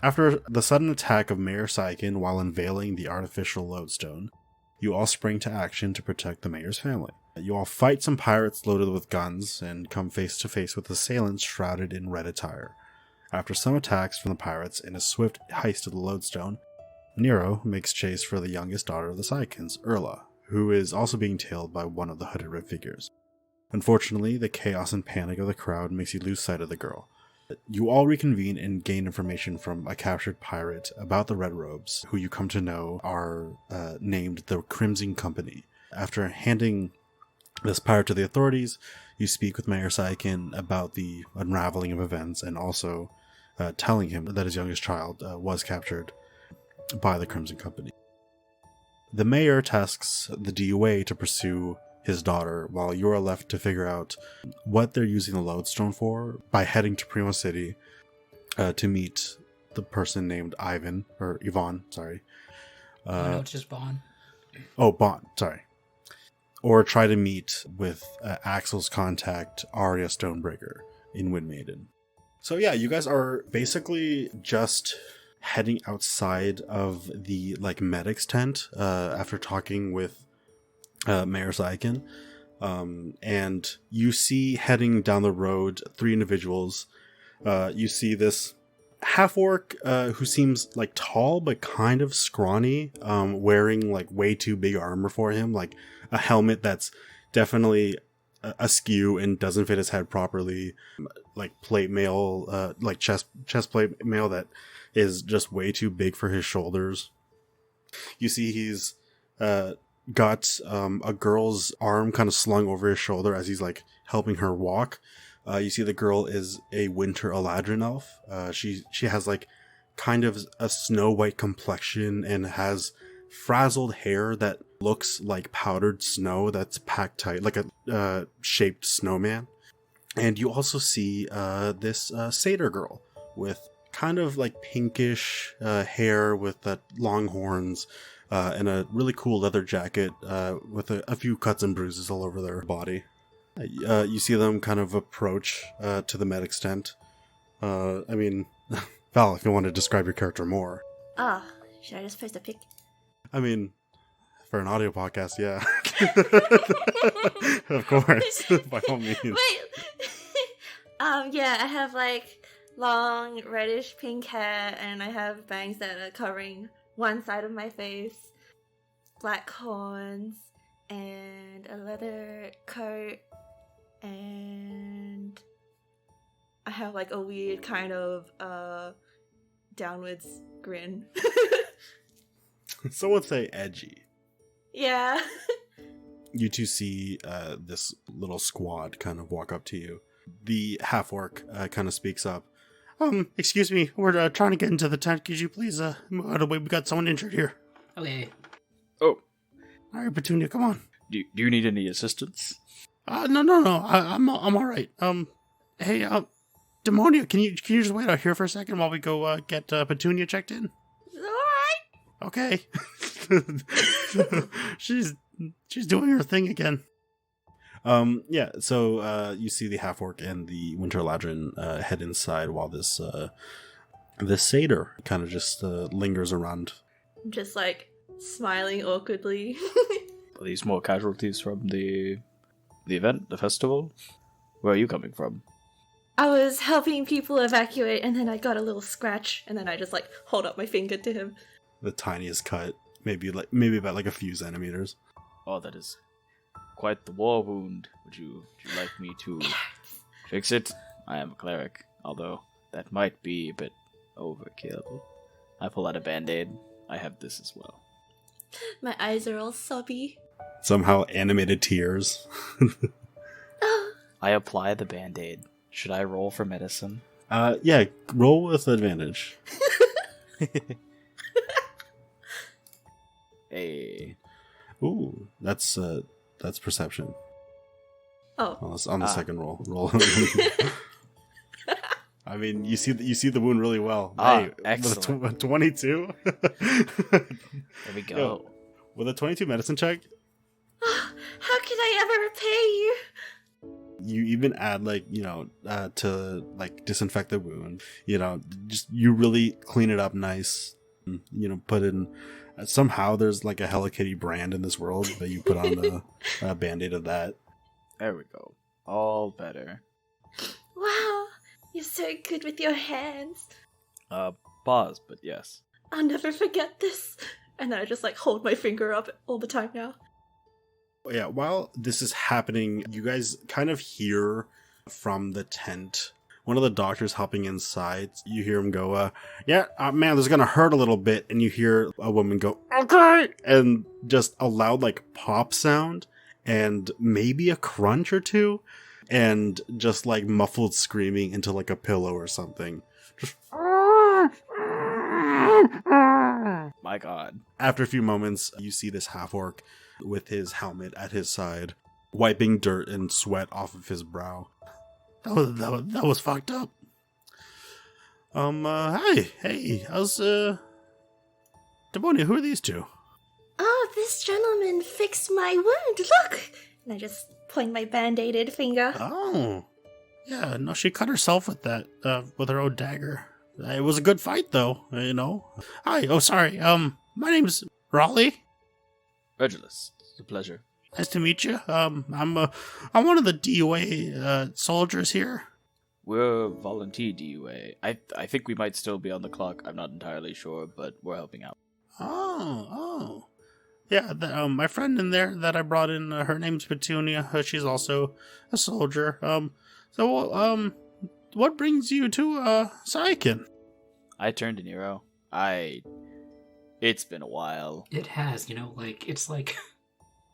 After the sudden attack of Mayor Saikin while unveiling the artificial lodestone, you all spring to action to protect the mayor's family. You all fight some pirates loaded with guns and come face to face with assailants shrouded in red attire. After some attacks from the pirates in a swift heist of the lodestone, Nero makes chase for the youngest daughter of the Saikins, Urla, who is also being tailed by one of the hooded red figures. Unfortunately, the chaos and panic of the crowd makes you lose sight of the girl. You all reconvene and gain information from a captured pirate about the Red Robes, who you come to know are named the Crimson Company. After handing this pirate to the authorities, you speak with Mayor Saikin about the unraveling of events and also telling him that his youngest child was captured by the Crimson Company. The mayor tasks the DUA to pursue his daughter, while you are left to figure out what they're using the lodestone for by heading to Primo City to meet the person named Yvonne, sorry. No, it's just Bond. Oh, Bond, sorry. Or try to meet with Axel's contact, Arya Stonebreaker, in Windmaiden. So yeah, you guys are basically just heading outside of the medic's tent after talking with Mayor Saikin, and you see heading down the road 3 individuals. You see this half-orc who seems tall but kind of scrawny, wearing way too big armor for him, a helmet that's definitely askew and doesn't fit his head properly, plate mail, chest plate mail that is just way too big for his shoulders. You see he's got a girl's arm kind of slung over his shoulder as he's helping her walk. You see the girl is a winter Eladrin elf. She has kind of a snow white complexion and has frazzled hair that looks like powdered snow that's packed tight, like a shaped snowman. And you also see this satyr girl with kind of pinkish hair with long horns, and a really cool leather jacket with a few cuts and bruises all over their body. You see them kind of approach to the medic's tent. Val, if you want to describe your character more. Should I just post a pic? For an audio podcast, yeah. Of course, by all means. Wait! Yeah, I have long reddish pink hair, and I have bangs that are covering one side of my face, black horns, and a leather coat, and I have a weird kind of downwards grin. Some would say edgy. Yeah. You two see this little squad kind of walk up to you. The half-orc kind of speaks up. Excuse me, we're trying to get into the tent. Could you please move out of the way? We got someone injured here. Okay. Oh. Alright, Petunia, come on. Do you need any assistance? No. I'm all right. Hey, Demonia, can you just wait out here for a second while we go get Petunia checked in? Alright. Okay. She's doing her thing again. Yeah, so you see the half-orc and the Winter Eladrin head inside while this satyr kind of just lingers around. I'm just smiling awkwardly. Are these more casualties from the event, the festival? Where are you coming from? I was helping people evacuate, and then I got a little scratch, and then I just hold up my finger to him. The tiniest cut, maybe about a few centimeters. Oh, that is quite the war wound. Would you like me to fix it? I am a cleric, although that might be a bit overkill. I pull out a band-aid. I have this as well. My eyes are all sobby. Somehow animated tears. I apply the band-aid. Should I roll for medicine? Yeah, roll with advantage. Hey. Ooh, that's perception. Oh. On the second roll. You see the wound really well. Hey, excellent. With a 22? There we go. Yo, with a 22 medicine check? How can I ever repay you? You even add to like disinfect the wound. Just you really clean it up nice. Put in. Somehow there's like a Hello Kitty brand in this world that you put on the band-aid of that. There we go. All better. Wow, you're so good with your hands. Pause, but yes. I'll never forget this. And then I just like hold my finger up all the time now. Yeah, while this is happening, you guys kind of hear from the tent. One of the doctors helping inside, you hear him go, man, this is gonna hurt a little bit. And you hear a woman go, okay! And just a loud, like, pop sound, and maybe a crunch or two, and just, like, muffled screaming into, like, a pillow or something. Just, my god. After a few moments, you see this half-orc with his helmet at his side, wiping dirt and sweat off of his brow. That was fucked up. Hey, how's, Demonia, who are these two? Oh, this gentleman fixed my wound, look! And I just point my band-aided finger. Oh. Yeah, no, she cut herself with that, with her own dagger. It was a good fight, though, Hi, sorry, my name's Raleigh. Regulus, it's a pleasure. Nice to meet you. I'm one of the DUA, soldiers here. We're volunteer DUA. I think we might still be on the clock. I'm not entirely sure, but we're helping out. Oh. Yeah, my friend in there that I brought in, her name's Petunia. She's also a soldier. What brings you to, Saikin? I turned to Nero. It's been a while. It has,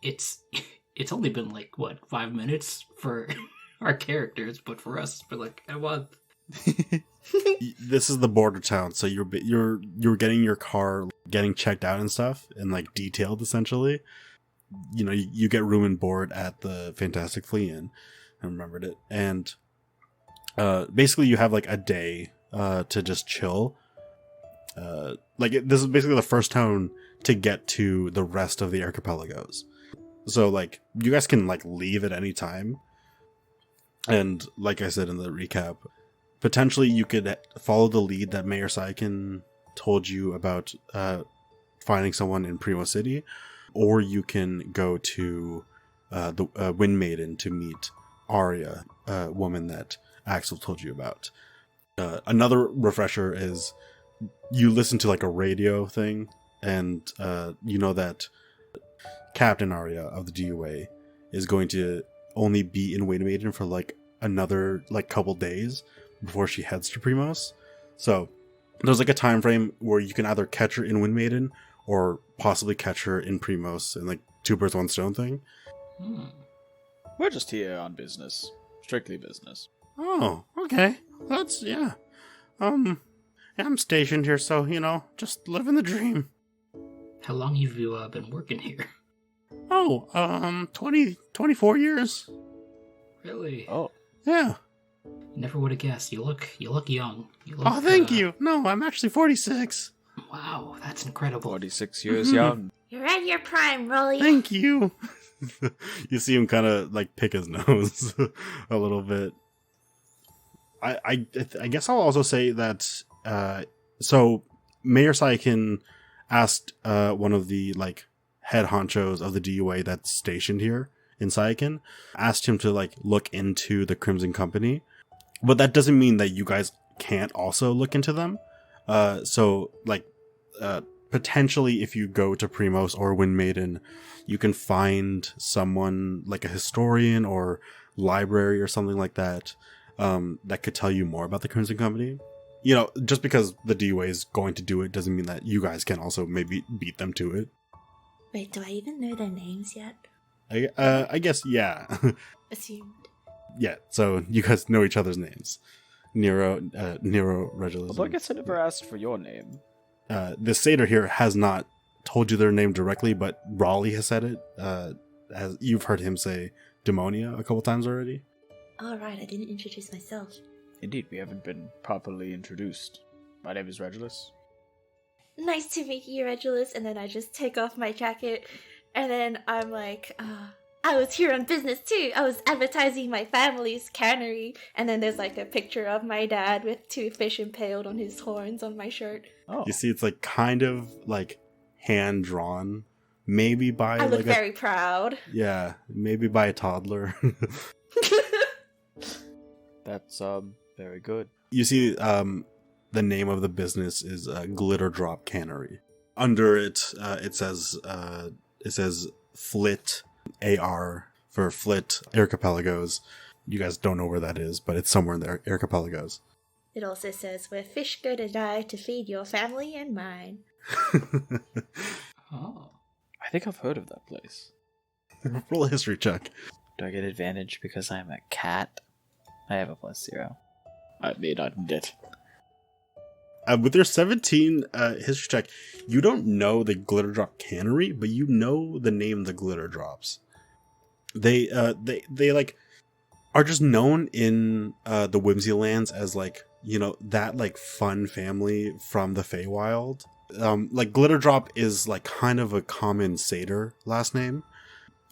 it's only been like, 5 minutes for our characters, but for us, for like a month. This is the border town, so you're getting your car getting checked out and stuff, and like detailed essentially. You get room and board at the Fantastic Flea Inn. I remembered it, and basically you have like a day to just chill. This is basically the first town to get to the rest of the archipelagos. So like you guys can like leave at any time. And like I said in the recap, potentially you could follow the lead that Mayor Saikin told you about finding someone in Primo City, or you can go to the Wind Maiden to meet Arya, a woman that Axel told you about. Another refresher is you listen to like a radio thing, and you know that Captain Arya of the DUA is going to only be in Wind Maiden for like another like couple days before she heads to Primos. So there's like a time frame where you can either catch her in Wind Maiden or possibly catch her in Primos, and like 2 birds 1 stone thing. We're just here on business. Strictly business. Oh, okay. That's, yeah. I'm stationed here, so, just living the dream. How long have you been working here? Oh, 24 years. Really? Oh. Yeah. Never would have guessed. You look young. You look, thank you. No, I'm actually 46. Wow, that's incredible. 46 years young. You're at your prime, Rolly. Thank you. You see him kind of like pick his nose a little bit. I guess I'll also say that so Mayor Saikin asked one of the like head honchos of the DUA that's stationed here in Saikin, asked him to like look into the Crimson Company, but that doesn't mean that you guys can't also look into them. So like potentially if you go to Primos or Wind Maiden, you can find someone like a historian or library or something like that that could tell you more about the Crimson Company. Just because the DUA is going to do it doesn't mean that you guys can also maybe beat them to it. Wait, do I even know their names yet? I guess, yeah. Assumed. Yeah, so you guys know each other's names. Nero, Regulus. Although I guess I never asked for your name. The satyr here has not told you their name directly, but Raleigh has said it. You've heard him say Demonia a couple times already. All right, I didn't introduce myself. Indeed, we haven't been properly introduced. My name is Regulus. Nice to meet you, Regulus. And then I just take off my jacket, and then I'm like, I was here on business too. I was advertising my family's cannery. And then there's like a picture of my dad with 2 fish impaled on his horns on my shirt. Oh, You see, it's like kind of like hand drawn, maybe by I look like very proud. maybe by a toddler. that's very good. You see, the name of the business is Glitter Drop Cannery. Under it, it says Flit AR for Flit Archipelagos. You guys don't know where that is, but it's somewhere in the Archipelagos. It also says, where fish go to die to feed your family and mine. Oh. I think I've heard of that place. Roll a history check. Do I get advantage because I'm a cat? I have a +0. I may not need it. With your 17 history check, you don't know the Glitter Drop Cannery, but you know the name of the Glitter Drops. They like are just known in the Whimsy Lands as like, you know, that like fun family from the Feywild. Like Glitter Drop is like kind of a common satyr last name,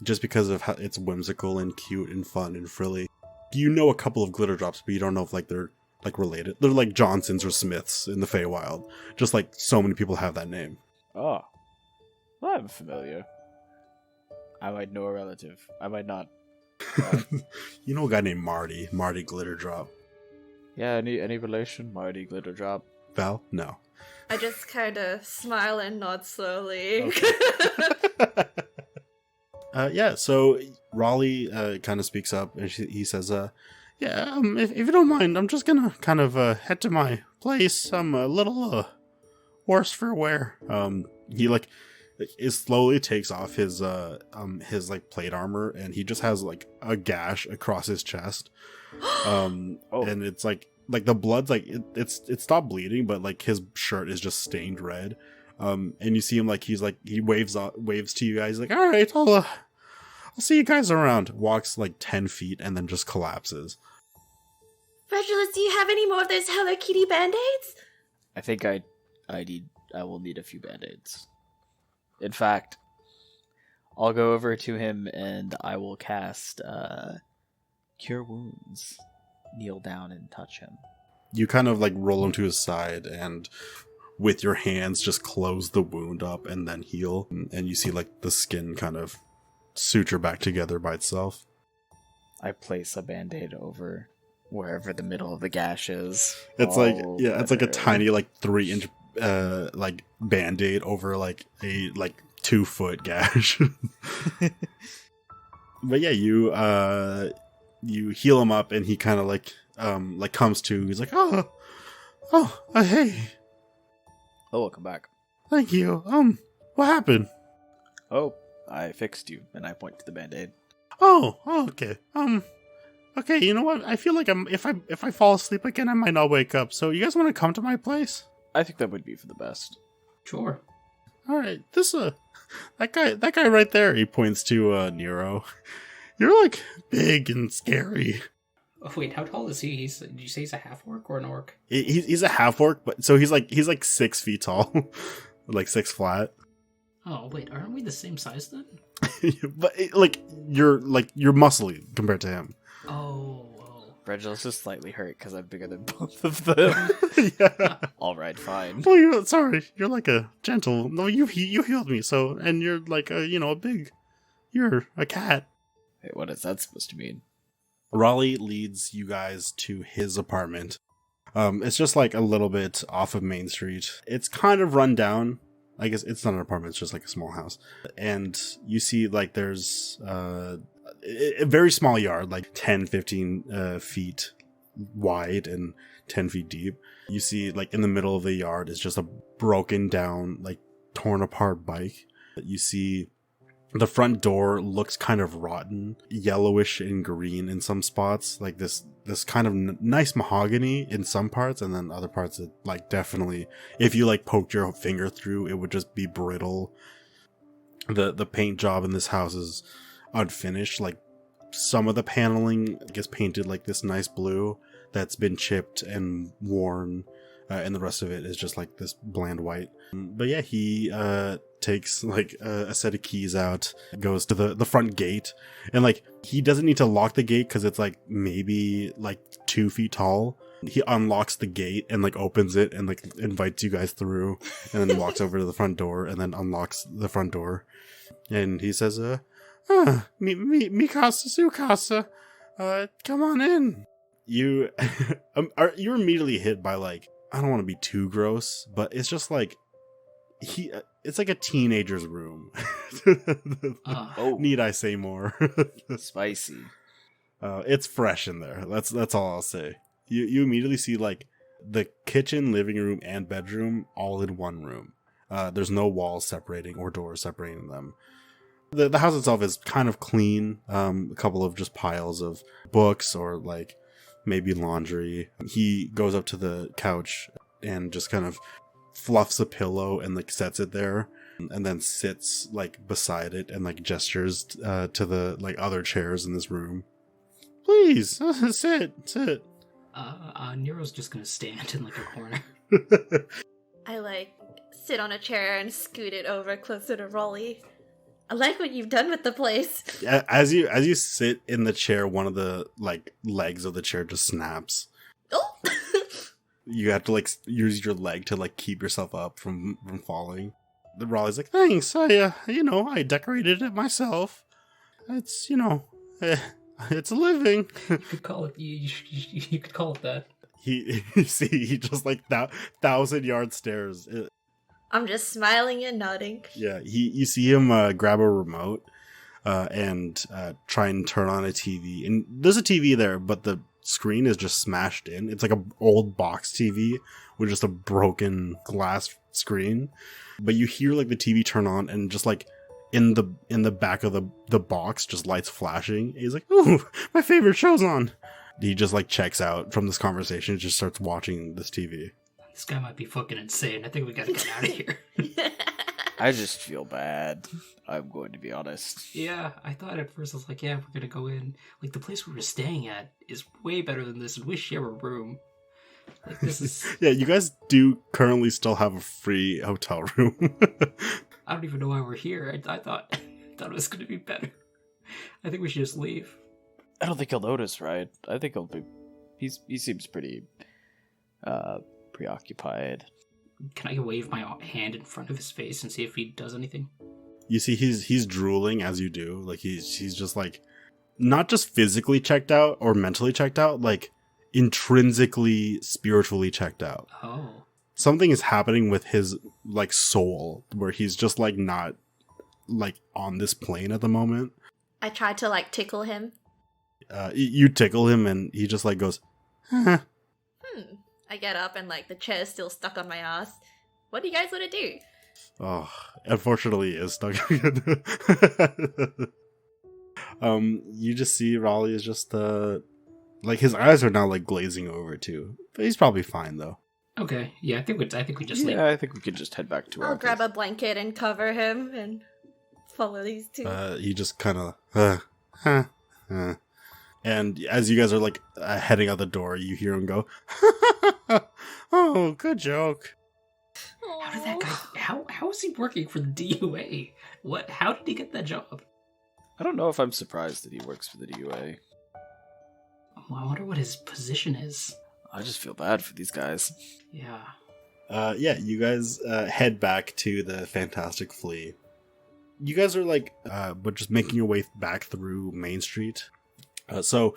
just because of how it's whimsical and cute and fun and frilly. You know a couple of Glitter Drops, but you don't know if like they're like related. They're like Johnsons or Smiths in the Feywild. Just like so many people have that name. Oh. Well, I'm familiar. I might know a relative. I might not. You know a guy named Marty Glitter Drop. Yeah, any relation? Marty Glitter Drop. Val? No. I just kind of smile and nod slowly. Yeah, so Raleigh kind of speaks up and he says, if you don't mind, I'm just gonna kind of head to my place. I'm a little worse for wear. He like slowly takes off his like plate armor, and he just has like a gash across his chest. And it's like the blood's like it stopped bleeding, but like his shirt is just stained red. And you see him like he waves to you guys like, all right, I'll see you guys around. Walks like 10 feet and then just collapses. Regulus, do you have any more of those Hello Kitty band-aids? I think I will need a few band-aids. In fact, I'll go over to him and I will cast Cure Wounds. Kneel down and touch him. You kind of like roll him to his side and with your hands just close the wound up and then heal. And you see like the skin kind of suture back together by itself. I place a band-aid over wherever the middle of the gash is. It's like, yeah, it's like a tiny like 3-inch like band-aid over like a like 2-foot gash. But yeah, you heal him up and he kind of like comes to. He's like, hey, welcome back. Thank you. What happened? Oh, I fixed you, and I point to the band-aid. Okay. Okay, you know what? I feel like if I fall asleep again, I might not wake up. So you guys want to come to my place? I think that would be for the best. Sure. All right. That guy right there. He points to Nero. You're like big and scary. Oh, wait, how tall is he? Did you say he's a half-orc or an orc? He's a half-orc, but so he's like 6 feet tall, like 6 flat. Oh, wait, aren't we the same size then? But you're muscly compared to him. Oh. Regulus is slightly hurt because I'm bigger than both of them. Yeah. All right, fine. Well, you're like a gentle. No, you healed me. So, and you're like you're a cat. Wait, what is that supposed to mean? Raleigh leads you guys to his apartment. It's just like a little bit off of Main Street. It's kind of run down. I guess it's not an apartment, it's just like a small house. And you see like there's a very small yard, like 10, 15 feet wide and 10 feet deep. You see like in the middle of the yard is just a broken down, like torn apart bike. You see the front door looks kind of rotten, yellowish and green in some spots, like this kind of nice mahogany in some parts, and then other parts that like definitely, if you like poked your finger through, it would just be brittle. The paint job in this house is unfinished. Like some of the paneling gets painted like this nice blue that's been chipped and worn, and the rest of it is just like this bland white. But yeah, he takes like a set of keys out, goes to the front gate, and like he doesn't need to lock the gate because it's like maybe like 2 feet tall. He unlocks the gate and like opens it and like invites you guys through, and then walks over to the front door and then unlocks the front door, and he says, Mikasa Sukasa, come on in. You're immediately hit by like, I don't want to be too gross, but it's just like it's like a teenager's room. Need I say more? Spicy. It's fresh in there. That's all I'll say. You immediately see like the kitchen, living room, and bedroom all in one room. There's no walls separating or doors separating them. The house itself is kind of clean. A couple of just piles of books or like maybe laundry. He goes up to the couch and just kind of fluffs a pillow and like sets it there, and then sits like beside it and like gestures to the like other chairs in this room. Please, sit. Nero's just gonna stand in like a corner. I like sit on a chair and scoot it over closer to Rolly. I like what you've done with the place. As you sit in the chair, one of the like legs of the chair just snaps. Oh! You have to like use your leg to like keep yourself up from falling. The Raleigh's like, thanks. I decorated it myself. It's it's a living. You could call it. You could call it that. He just like 1,000-yard stares. I'm just smiling and nodding. Yeah, you see him grab a remote and try and turn on a TV. And there's a TV there, but the screen is just smashed in. It's like an old box TV with just a broken glass screen. But you hear like the TV turn on, and just like in the back of the box, just lights flashing. He's like, "Ooh, my favorite show's on." He just like checks out from this conversation, just starts watching this TV. This guy might be fucking insane. I think we gotta get out of here. I just feel bad. I'm going to be honest. Yeah, I thought at first, I was like, yeah, we're gonna go in. Like, the place we were staying at is way better than this, and we share a room. Like, this is... Yeah, you guys do currently still have a free hotel room. I don't even know why we're here. I thought it was gonna be better. I think we should just leave. I don't think he'll notice, right? I think he'll be... He seems pretty... preoccupied. Can I wave my hand in front of his face and see if he does anything? You see he's drooling as you do. Like he's just like not just physically checked out or mentally checked out, like intrinsically spiritually checked out. Oh. Something is happening with his like soul where he's just like not like on this plane at the moment. I tried to like tickle him. You tickle him and he just like goes, huh. I get up and like the chair's still stuck on my ass. What do you guys want to do? Oh, unfortunately it is stuck. You just see Raleigh is just like his eyes are now like glazing over too. But he's probably fine though. Okay, yeah, I think we just leave. Yeah, I think we could just head back to our I'll grab a blanket and cover him and follow these two. He just kind of and as you guys are like heading out the door, you hear him go, "Oh, good joke." How did that guy? How is he working for the DUA? What? How did he get that job? I don't know if I'm surprised that he works for the DUA. Well, I wonder what his position is. I just feel bad for these guys. Yeah. Yeah, you guys head back to the Fantastic Flea. You guys are like, but just making your way back through Main Street. So,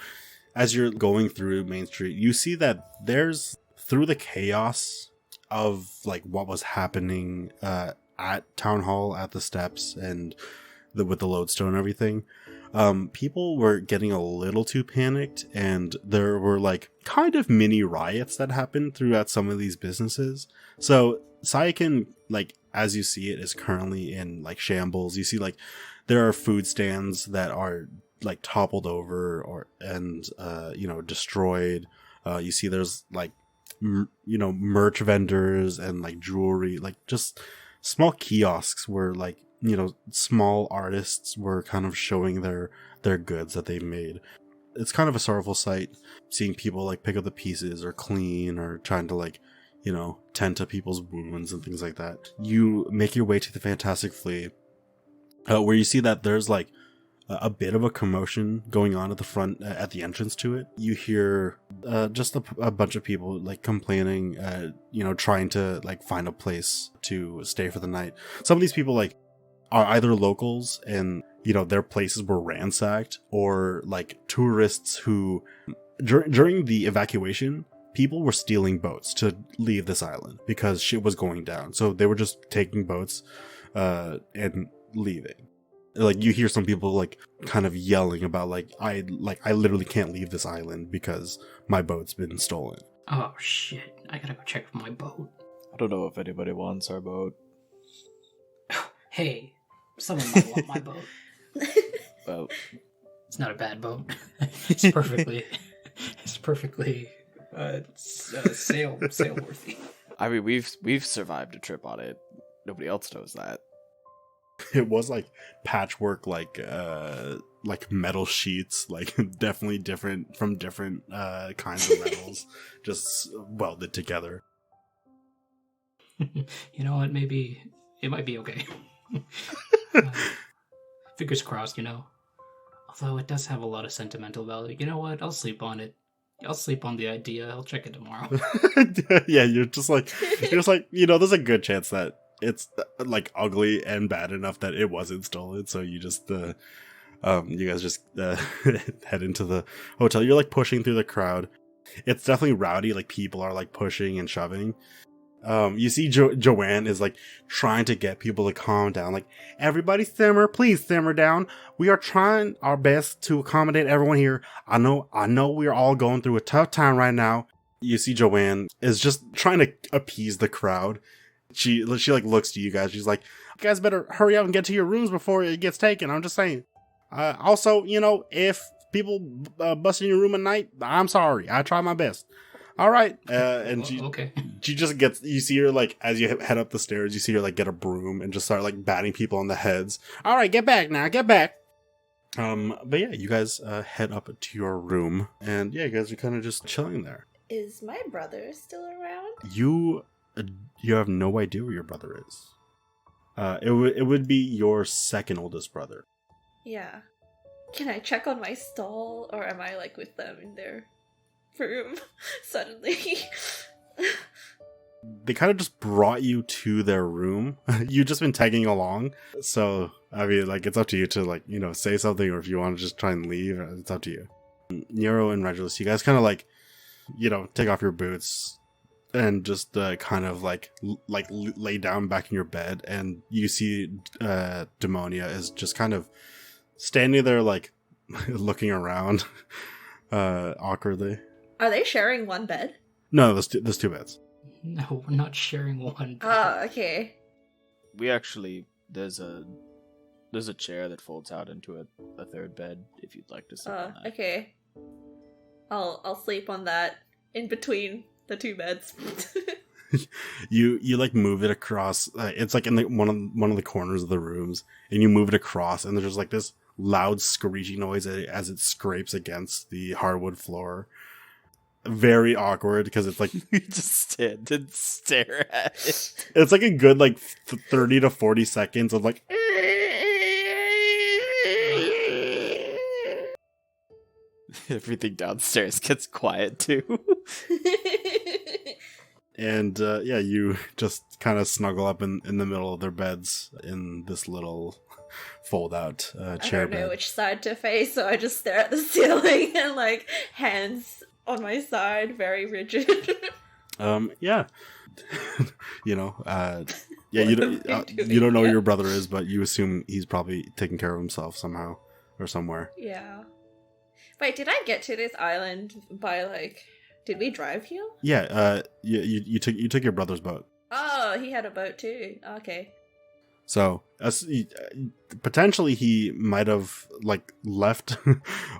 as you're going through Main Street, you see that there's, through the chaos of like what was happening at Town Hall, at the steps, and with the lodestone and everything, people were getting a little too panicked, and there were like kind of mini riots that happened throughout some of these businesses. So Saiken, like as you see it, is currently in like shambles. You see like there are food stands that are like toppled over and destroyed. You see there's like merch vendors and like jewelry, like just small kiosks where like small artists were kind of showing their goods that they've made. It's kind of a sorrowful sight seeing people like pick up the pieces or clean or trying to like tend to people's wounds and things like that. You make your way to the Fantastic Flea, where you see that there's like a bit of a commotion going on at the front, at the entrance to it. You hear just a bunch of people like complaining, trying to like find a place to stay for the night. Some of these people like are either locals and their places were ransacked, or like tourists who during the evacuation, people were stealing boats to leave this island because shit was going down. So they were just taking boats and leaving. Like you hear some people like kind of yelling about I literally can't leave this island because my boat's been stolen. Oh shit, I gotta go check for my boat. I don't know if anybody wants our boat. Hey, someone might want my boat. Well, it's not a bad boat. It's perfectly sail worthy. I mean, we've survived a trip on it. Nobody else knows that. It was like patchwork, like metal sheets, like definitely different from different kinds of metals, just welded together. You know what? Maybe it might be okay. Fingers crossed, Although it does have a lot of sentimental value. You know what? I'll sleep on it. I'll sleep on the idea. I'll check it tomorrow. Yeah, you're just like, there's a good chance that it's like ugly and bad enough that it wasn't stolen. So you just, you guys just head into the hotel. You're like pushing through the crowd. It's definitely rowdy. Like people are like pushing and shoving. You see Joanne is like trying to get people to calm down. Like, everybody simmer, please simmer down. We are trying our best to accommodate everyone here. I know we are all going through a tough time right now. You see Joanne is just trying to appease the crowd. She like looks to you guys. She's like, you guys better hurry up and get to your rooms before it gets taken. I'm just saying. Also, if people bust in your room at night, I'm sorry. I try my best. All right. And okay. She just gets, you see her like, as you head up the stairs, you see her like get a broom and just start like batting people on the heads. All right, get back now, get back. But yeah, you guys head up to your room, and yeah, you guys are kind of just chilling there. Is my brother still around? You have no idea where your brother is. It would be your second oldest brother. Yeah. Can I check on my stall, or am I like with them in their room suddenly? They kind of just brought you to their room. You've just been tagging along. So, I mean, like, it's up to you to, like, say something, or if you want to just try and leave, it's up to you. Nero and Regulus, you guys kind of, like, take off your boots and just kind of, like lay down back in your bed. And you see Demonia is just kind of standing there, like, looking around awkwardly. Are they sharing one bed? No, there's two beds. No, we're not sharing one. Oh, okay. We actually, there's a chair that folds out into a third bed if you'd like to sleep on that. Okay. I'll sleep on that in between the two beds. You like move it across. It's like in one of the corners of the rooms, and you move it across, and there's just like this loud screeching noise as it scrapes against the hardwood floor. Very awkward because it's like you just stand and stare at it. It's like a good like 30 to 40 seconds of like everything downstairs gets quiet too. And yeah, you just kind of snuggle up in the middle of their beds in this little fold-out chair I don't know bed. which side to face, so I just stare at the ceiling and like hands on my side, very rigid. Yeah. Yeah, you don't know who your brother is, but you assume he's probably taking care of himself somehow or somewhere. Yeah. Wait, did I get to this island by like? Did we drive here? Yeah. You took your brother's boat. Oh, he had a boat too. Okay. So, potentially he might have like left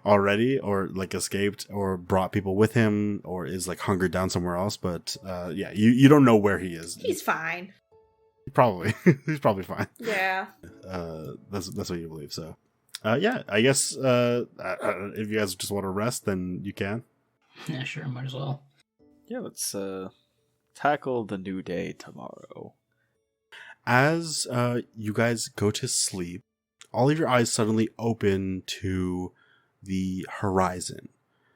already, or like escaped, or brought people with him, or is like hungered down somewhere else. But yeah, you don't know where he is. He's fine. Probably, he's probably fine. Yeah. That's what you believe. So, yeah, I guess if you guys just want to rest, then you can. Yeah, sure, might as well. Yeah, let's tackle the new day tomorrow. As you guys go to sleep, all of your eyes suddenly open to the horizon.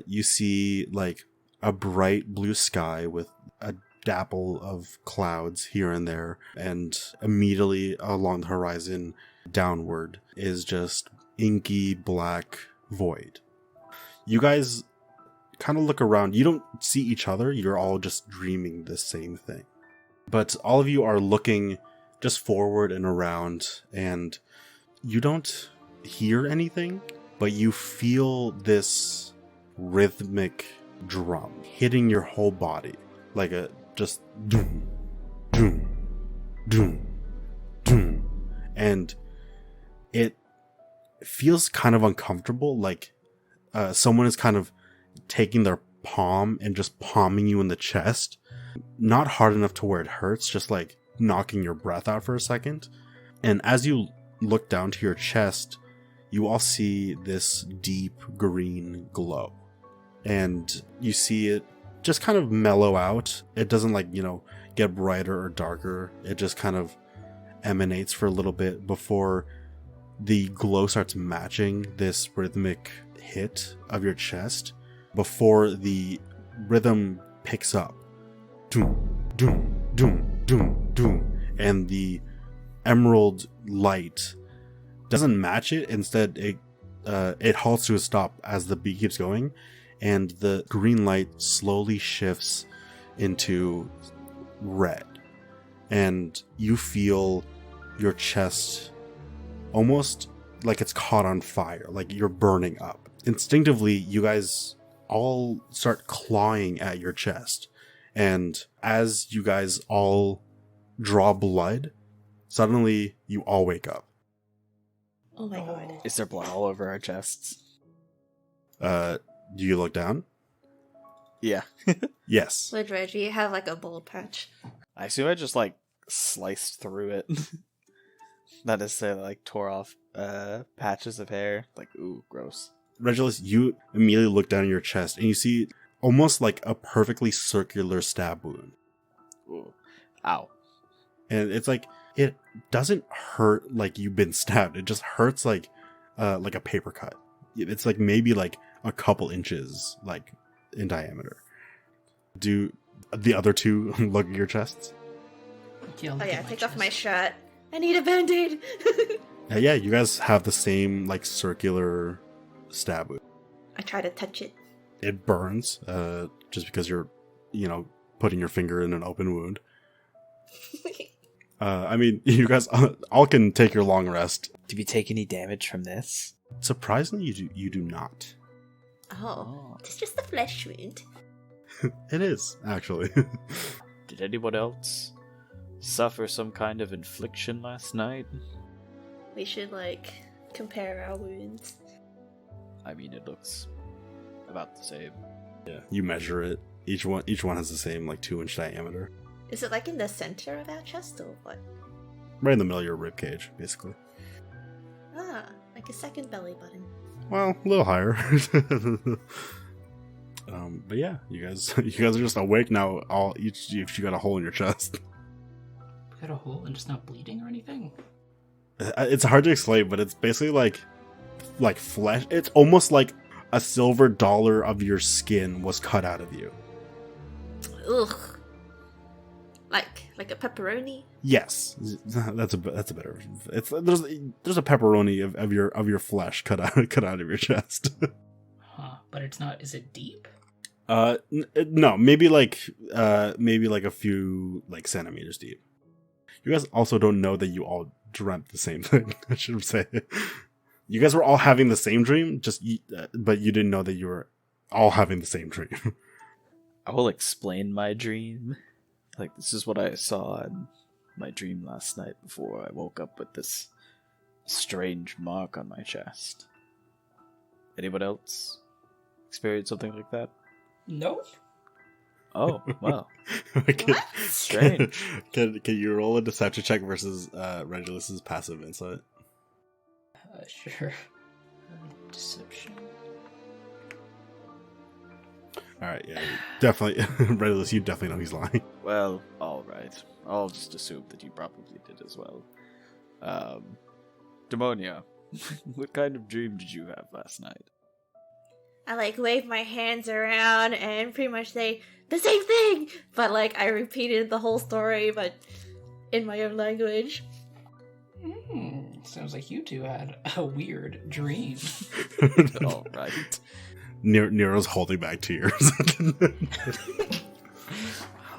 You see like a bright blue sky with a dapple of clouds here and there, and immediately along the horizon downward is just inky black void. You guys kind of look around. You don't see each other. You're all just dreaming the same thing. But all of you are looking just forward and around, and you don't hear anything, but you feel this rhythmic drum hitting your whole body, like a just doom, doom, doom, doom. And it feels kind of uncomfortable, like someone is kind of taking their palm and just palming you in the chest. Not hard enough to where it hurts, just like knocking your breath out for a second. And as you look down to your chest, you all see this deep green glow. And you see it just kind of mellow out. It doesn't like, get brighter or darker. It just kind of emanates for a little bit before the glow starts matching this rhythmic hit of your chest, before the rhythm picks up. Doom, doom, doom, doom, doom. And the emerald light doesn't match it. Instead, it halts to a stop as the beat keeps going, and the green light slowly shifts into red. And you feel your chest almost like it's caught on fire, like you're burning up. Instinctively, you guys all start clawing at your chest. And as you guys all draw blood, suddenly you all wake up. Oh my god. Is there blood all over our chests? Do you look down? Yeah. Yes. Would Reggie have like a bullet patch? I assume I just like sliced through it. Not necessarily like tore off patches of hair. Like, ooh, gross. Regulus, you immediately look down at your chest and you see almost like a perfectly circular stab wound. Ooh. Ow. And it's like, it doesn't hurt like you've been stabbed. It just hurts like a paper cut. It's like maybe like a couple inches like in diameter. Do the other two look at your chests? Yeah, Oh yeah, take off my shirt. I need a band-aid. Yeah, you guys have the same like circular stab wound. I try to touch it. It burns, just because you're, putting your finger in an open wound. I mean, you guys all can take your long rest. Do we take any damage from this? Surprisingly, you do not. Oh, it's just a flesh wound. It is, actually. Did anyone else suffer some kind of infliction last night? We should compare our wounds. I mean, it looks about the same. Yeah, you measure it. Each one has the same 2-inch diameter. Is it in the center of our chest or what? Right in the middle of your rib cage, basically. Ah, like a second belly button. Well, a little higher. But yeah, you guys are just awake now. Each you got a hole in your chest. We got a hole and just not bleeding or anything? It's hard to explain, but it's basically like flesh. It's almost like a silver dollar of your skin was cut out of you. Ugh. Like a pepperoni? Yes, that's a better version. It's there's a pepperoni of your flesh cut out of your chest. Huh, but it's not, is it deep? No, maybe a few centimeters deep. You guys also don't know that you all dreamt the same thing. I should say, you guys were all having the same dream, but you didn't know that you were all having the same dream. I will explain my dream. This is what I saw in my dream last night before I woke up with this strange mark on my chest. Anyone else experience something like that? Nope. Oh, well. What? Strange. Can you roll a deception check versus Regulus's passive insight? Sure. Deception. All right, yeah, definitely. Regulus, you definitely know he's lying. Well, all right. I'll just assume that you probably did as well. Demonia, what kind of dream did you have last night? I like wave my hands around and pretty much say the same thing, but like I repeated the whole story, but in my own language. Sounds like you two had a weird dream. All right. Nero's holding back tears.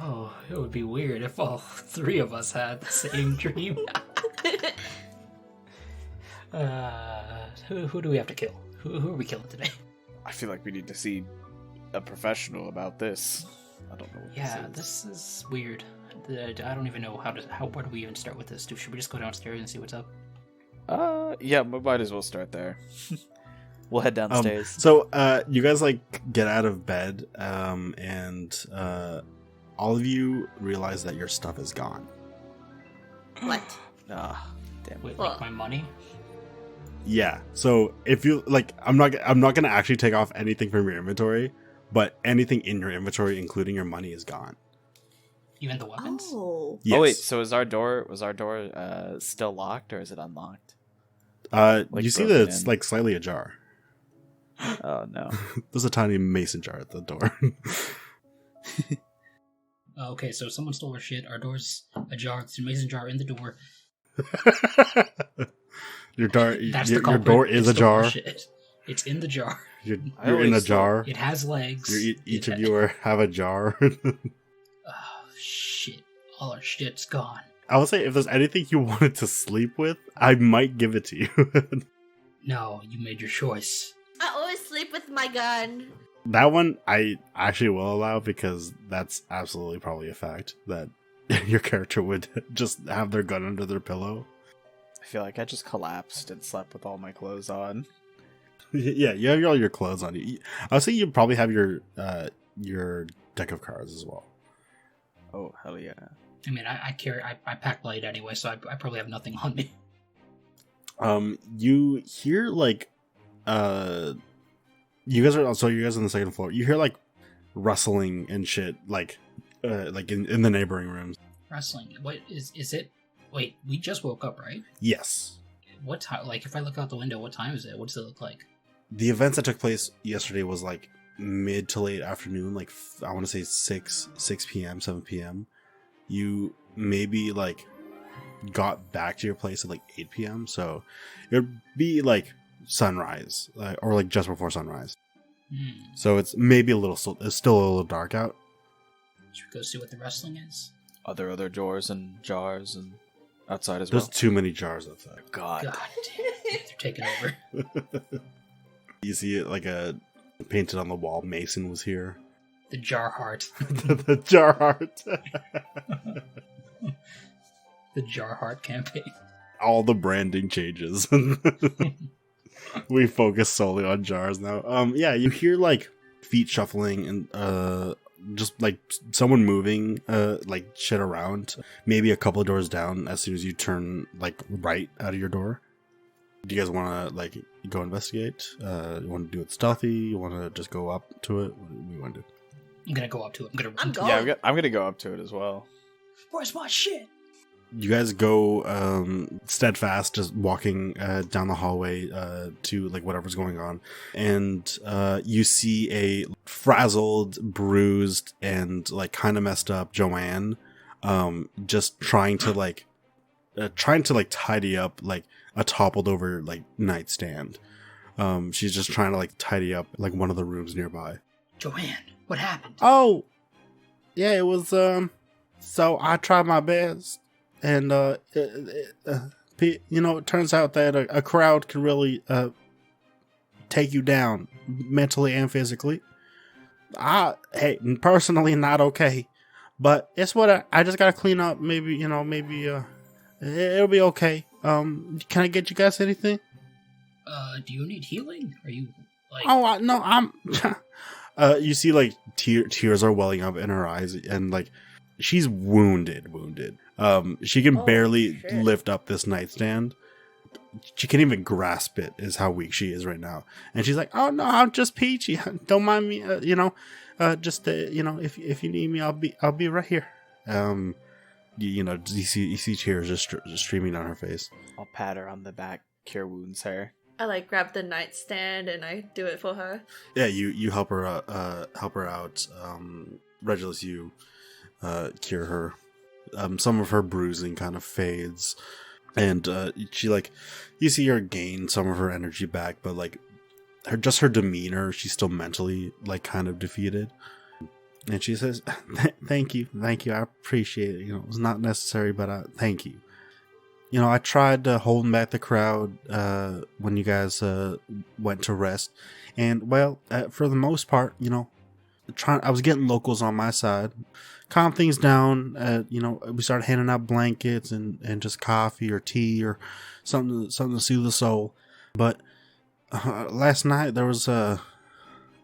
Oh, it would be weird if all three of us had the same dream. Who do we have to kill? Who are we killing today? I feel like we need to see a professional about this. I don't know what Yeah, this is. this is weird. I don't even know where do we even start with this? Should we just go downstairs and see what's up? Yeah, we might as well start there. We'll head downstairs. So you guys like get out of bed, and all of you realize that your stuff is gone. What? Ah, damn it. Wait, Well- like my money? Yeah. So if you like, I'm not gonna actually take off anything from your inventory, but anything in your inventory, including your money, is gone. Even the weapons? Oh. Yes. Oh wait, so was our door still locked or is it unlocked? like you see broken that it's in? like slightly ajar. Oh no. There's a tiny mason jar at the door. Okay, so someone stole our shit. Our door's ajar. There's a mason jar in the door. Your door, That's your the culprit. door is It's the ajar. bullshit. It's in the jar. You're I in a always jar. It has legs. Each It of ha- you have a jar. Oh, shit. All our shit's gone. I would say if there's anything you wanted to sleep with, I might give it to you. No, you made your choice. I always sleep with my gun. That one I actually will allow because that's absolutely probably a fact that your character would just have their gun under their pillow. I feel like I just collapsed and slept with all my clothes on. Yeah, you have all your clothes on you. I would say you probably have your deck of cards as well. Oh hell yeah. I mean, I pack light anyway, so I probably have nothing on me. You hear like you guys are on the second floor. You hear like rustling and shit like in the neighboring rooms. Wrestling. What is it? Wait, we just woke up, right? Yes. What time? Like, if I look out the window, what time is it? What does it look like? The events that took place yesterday was like mid to late afternoon, like I want to say 6 p.m., 7 p.m. You maybe like got back to your place at like 8 p.m. So it would be like sunrise or like just before sunrise. So it's maybe it's still a little dark out. Should we go see what the wrestling is? Are there other doors and jars and outside as There's well? too many jars outside. God. God damn it, they're taking over. You see it like a painted on the wall. Mason was here. The jar heart. The jar heart. The jar heart campaign. All the branding changes. We focus solely on jars now. Yeah, you hear like feet shuffling and just like someone moving like shit around. Maybe a couple of doors down as soon as you turn like right out of your door. Do you guys want to like go investigate? You want to do it stealthy? You want to just go up to it? What do you want to do? I'm gonna go up to it. I'm gonna I'm run to it. going. Yeah, I'm gonna go up to it as well. Where's my shit? You guys go steadfast, just walking down the hallway to like whatever's going on, and you see a frazzled, bruised, and like kind of messed up Joanne, just trying to tidy up like a toppled over like nightstand. She's just trying to like tidy up like one of the rooms nearby. Joanne, what happened? Oh, yeah, it was so I tried my best. And, it turns out that a crowd can really take you down mentally and physically. Personally, not okay. But it's what I just gotta clean up. Maybe it'll be okay. Can I get you guys anything? Do you need healing? Are you like? Oh, no, I'm. You see, like tears are welling up in her eyes, and like she's wounded. She can Oh, barely shit. lift up this nightstand, she can't even grasp it, is how weak she is right now. And she's like, "Oh no, I'm just peachy. Don't mind me. If you need me, I'll be right here." You see tears just streaming down her face. I'll pat her on the back, cure wounds her. I like grab the nightstand and I do it for her. Yeah, you help her out. Regulus, you cure her. Some of her bruising kind of fades, and she like, you see her gain some of her energy back, but like her demeanor, she's still mentally like kind of defeated. And she says, thank you, I appreciate it. It was not necessary, but thank you. I tried holding back the crowd when you guys went to rest, and well, for the most part, I was getting locals on my side, calm things down. We started handing out blankets and just coffee or tea or something to soothe the soul. But last night there was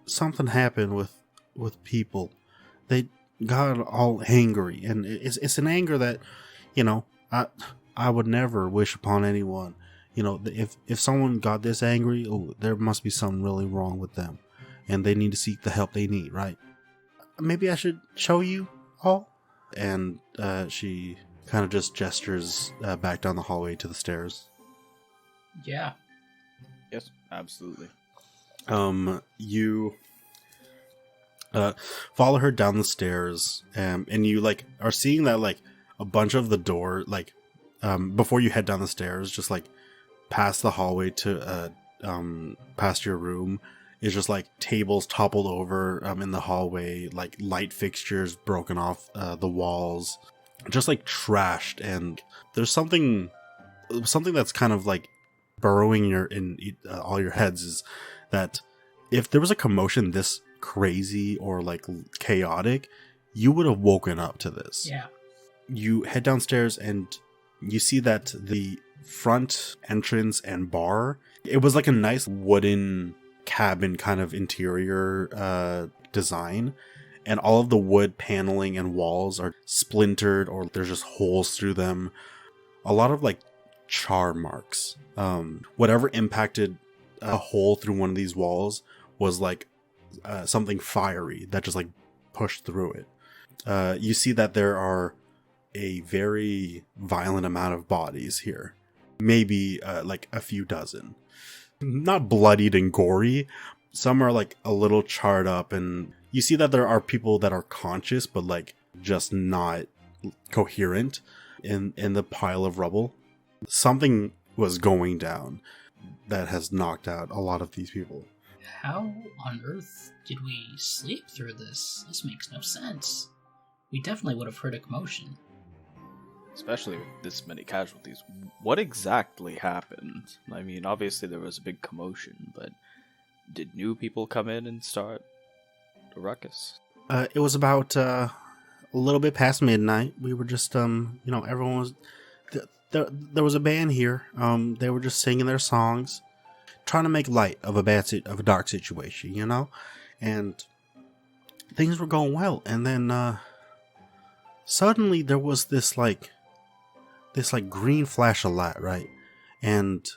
something happened with people. They got all angry, and it's an anger that I would never wish upon anyone. If someone got this angry, there must be something really wrong with them, and they need to seek the help they need, right? Maybe I should show you all. And she kind of just gestures back down the hallway to the stairs. Yeah. Yes, absolutely. You follow her down the stairs, and you like are seeing that like a bunch of the door, like before you head down the stairs, just like past the hallway to past your room, is just like tables toppled over in the hallway, like light fixtures broken off the walls, just like trashed. And there's something that's kind of like burrowing in all your heads, is that if there was a commotion this crazy or like chaotic, you would have woken up to this. Yeah. You head downstairs and you see that the front entrance and bar, it was like a nice wooden cabin kind of interior design, and all of the wood paneling and walls are splintered, or there's just holes through them. A lot of like char marks. Whatever impacted a hole through one of these walls was like something fiery that just like pushed through it. You see that there are a very violent amount of bodies here, maybe like a few dozen. Not bloodied and gory. Some are like a little charred up, and you see that there are people that are conscious but like just not coherent in the pile of rubble. Something was going down that has knocked out a lot of these people. How on earth did we sleep through this? This makes no sense. We definitely would have heard a commotion. Especially with this many casualties. What exactly happened? I mean, obviously there was a big commotion, but did new people come in and start a ruckus? It was about a little bit past midnight. We were just, everyone was... There was a band here. They were just singing their songs, trying to make light of a dark situation, and things were going well. And then suddenly there was this green flash of light, right? And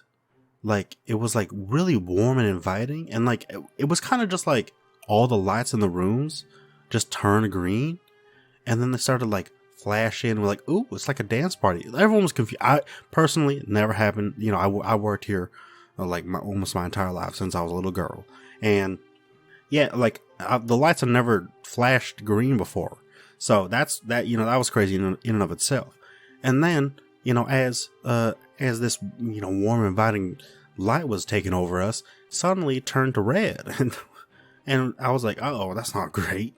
like it was like really warm and inviting, and like it was kind of just like all the lights in the rooms just turned green, and then they started like flashing. We're like, ooh, it's like a dance party. Everyone was confused. I personally, it never happened. I worked here almost my entire life since I was a little girl, and yeah, like the lights have never flashed green before. So that was crazy in and of itself. And then as this warm, inviting light was taking over us, suddenly it turned to red, and I was like, oh, that's not great.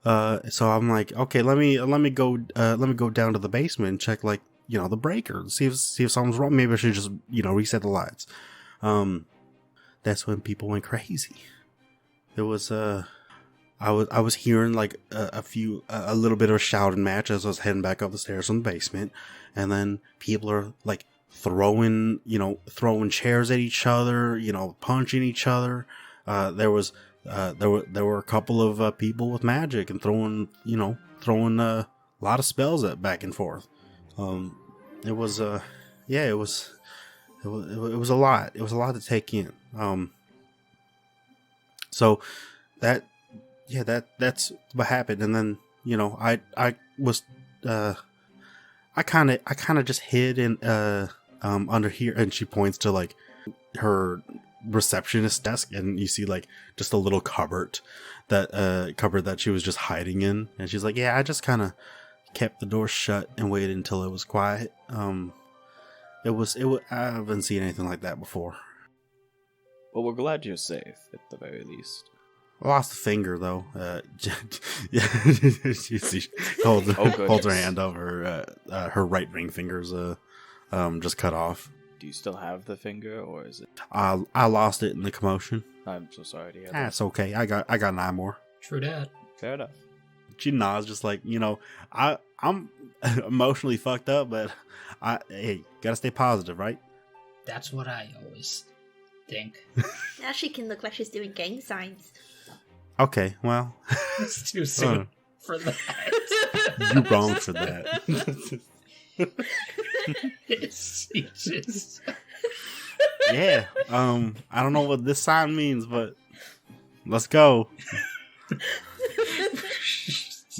So I'm like, okay, let me go down to the basement and check the breaker, see if something's wrong. Maybe I should just reset the lights. That's when people went crazy. There was I was hearing like a little bit of a shouting match as I was heading back up the stairs from the basement, and then people are like throwing chairs at each other, punching each other. There were a couple of people with magic and throwing a lot of spells back and forth. It was it was a lot. It was a lot to take in. So that's what happened. And then, I was, I kind of just hid in, under here. And she points to like her receptionist desk, and you see like just a little cupboard that she was just hiding in. And she's like, yeah, I just kind of kept the door shut and waited until it was quiet. I haven't seen anything like that before. Well, we're glad you're safe, at the very least. I lost a finger, though. Yeah, you see, she holds her hand over her right ring finger's just cut off. Do you still have the finger, or is it? I lost it in the commotion. I'm so sorry to hear that. That's okay. I got 9 more. True that. Fair enough. She nods, just like, I'm emotionally fucked up, but hey, gotta stay positive, right? That's what I always think. Now she can look like she's doing gang signs. Okay, well, It's too soon for that. you wrong for that. It's just... Yeah. I don't know what this sign means, but let's go.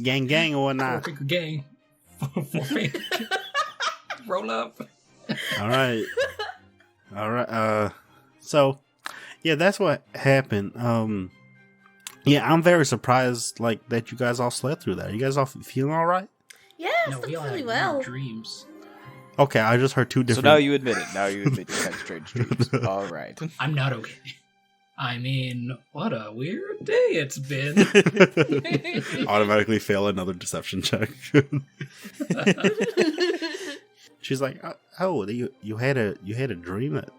Gang or whatnot. 4-finger gang. 4-finger. Roll up. All right. So, yeah, that's what happened. Yeah, I'm very surprised, like, that you guys all slept through that. You guys all feeling all right? Yeah, I No, we slept all really had well. weird dreams. Okay, I just heard 2 different. So now you admit it. Now you admit you had strange dreams. All right. I'm not okay. I mean, what a weird day it's been. Automatically fail another deception check. She's like, "Oh, you had a dream that."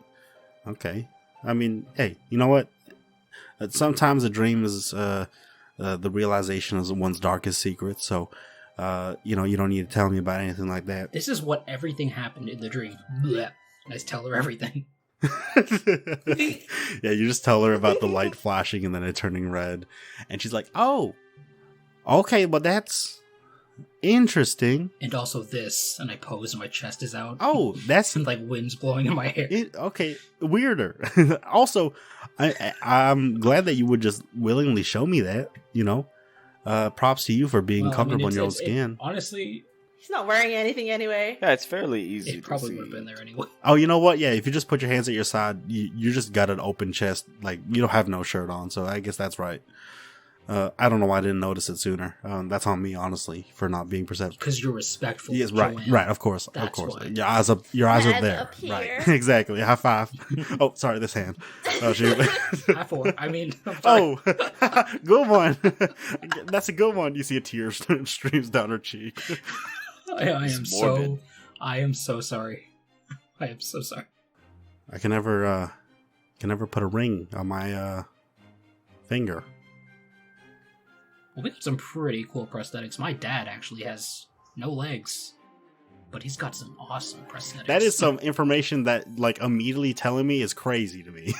Okay, I mean, hey, you know what? Sometimes a dream is the realization of one's darkest secret. So, you don't need to tell me about anything like that. This is what everything happened in the dream. Blech. I just tell her everything. Yeah, you just tell her about the light flashing and then it turning red, and she's like, "Oh, okay, well that's interesting." And also this, and I pose and my chest is out. Oh, that's And like wind's blowing in my hair. okay. Weirder. Also, I'm glad that you would just willingly show me that. Props to you for being Well, I mean, comfortable in your own it- skin. honestly, He's not wearing anything anyway. Yeah, it's fairly easy it probably to would have see. been there anyway. Oh, you know what? Yeah, if you just put your hands at your side, you just got an open chest. Like, you don't have no shirt on, so I guess that's right. I don't know why I didn't notice it sooner. That's on me, honestly, for not being perceptive. Because you're respectful. Yes, of right, Joanne. right. Of course, That's of course. why. Your eyes up Hands there. up here. Right, exactly. High five. Oh, sorry, this hand. Oh, shoot. High 4. I mean, I'm sorry. Oh, good one. That's a good one. You see a tear streams down her cheek. I It's morbid. am so sorry. I am so sorry. I can never put a ring on my finger. Well, we got some pretty cool prosthetics. My dad actually has no legs, but he's got some awesome prosthetics. That is some information that, like, immediately telling me is crazy to me.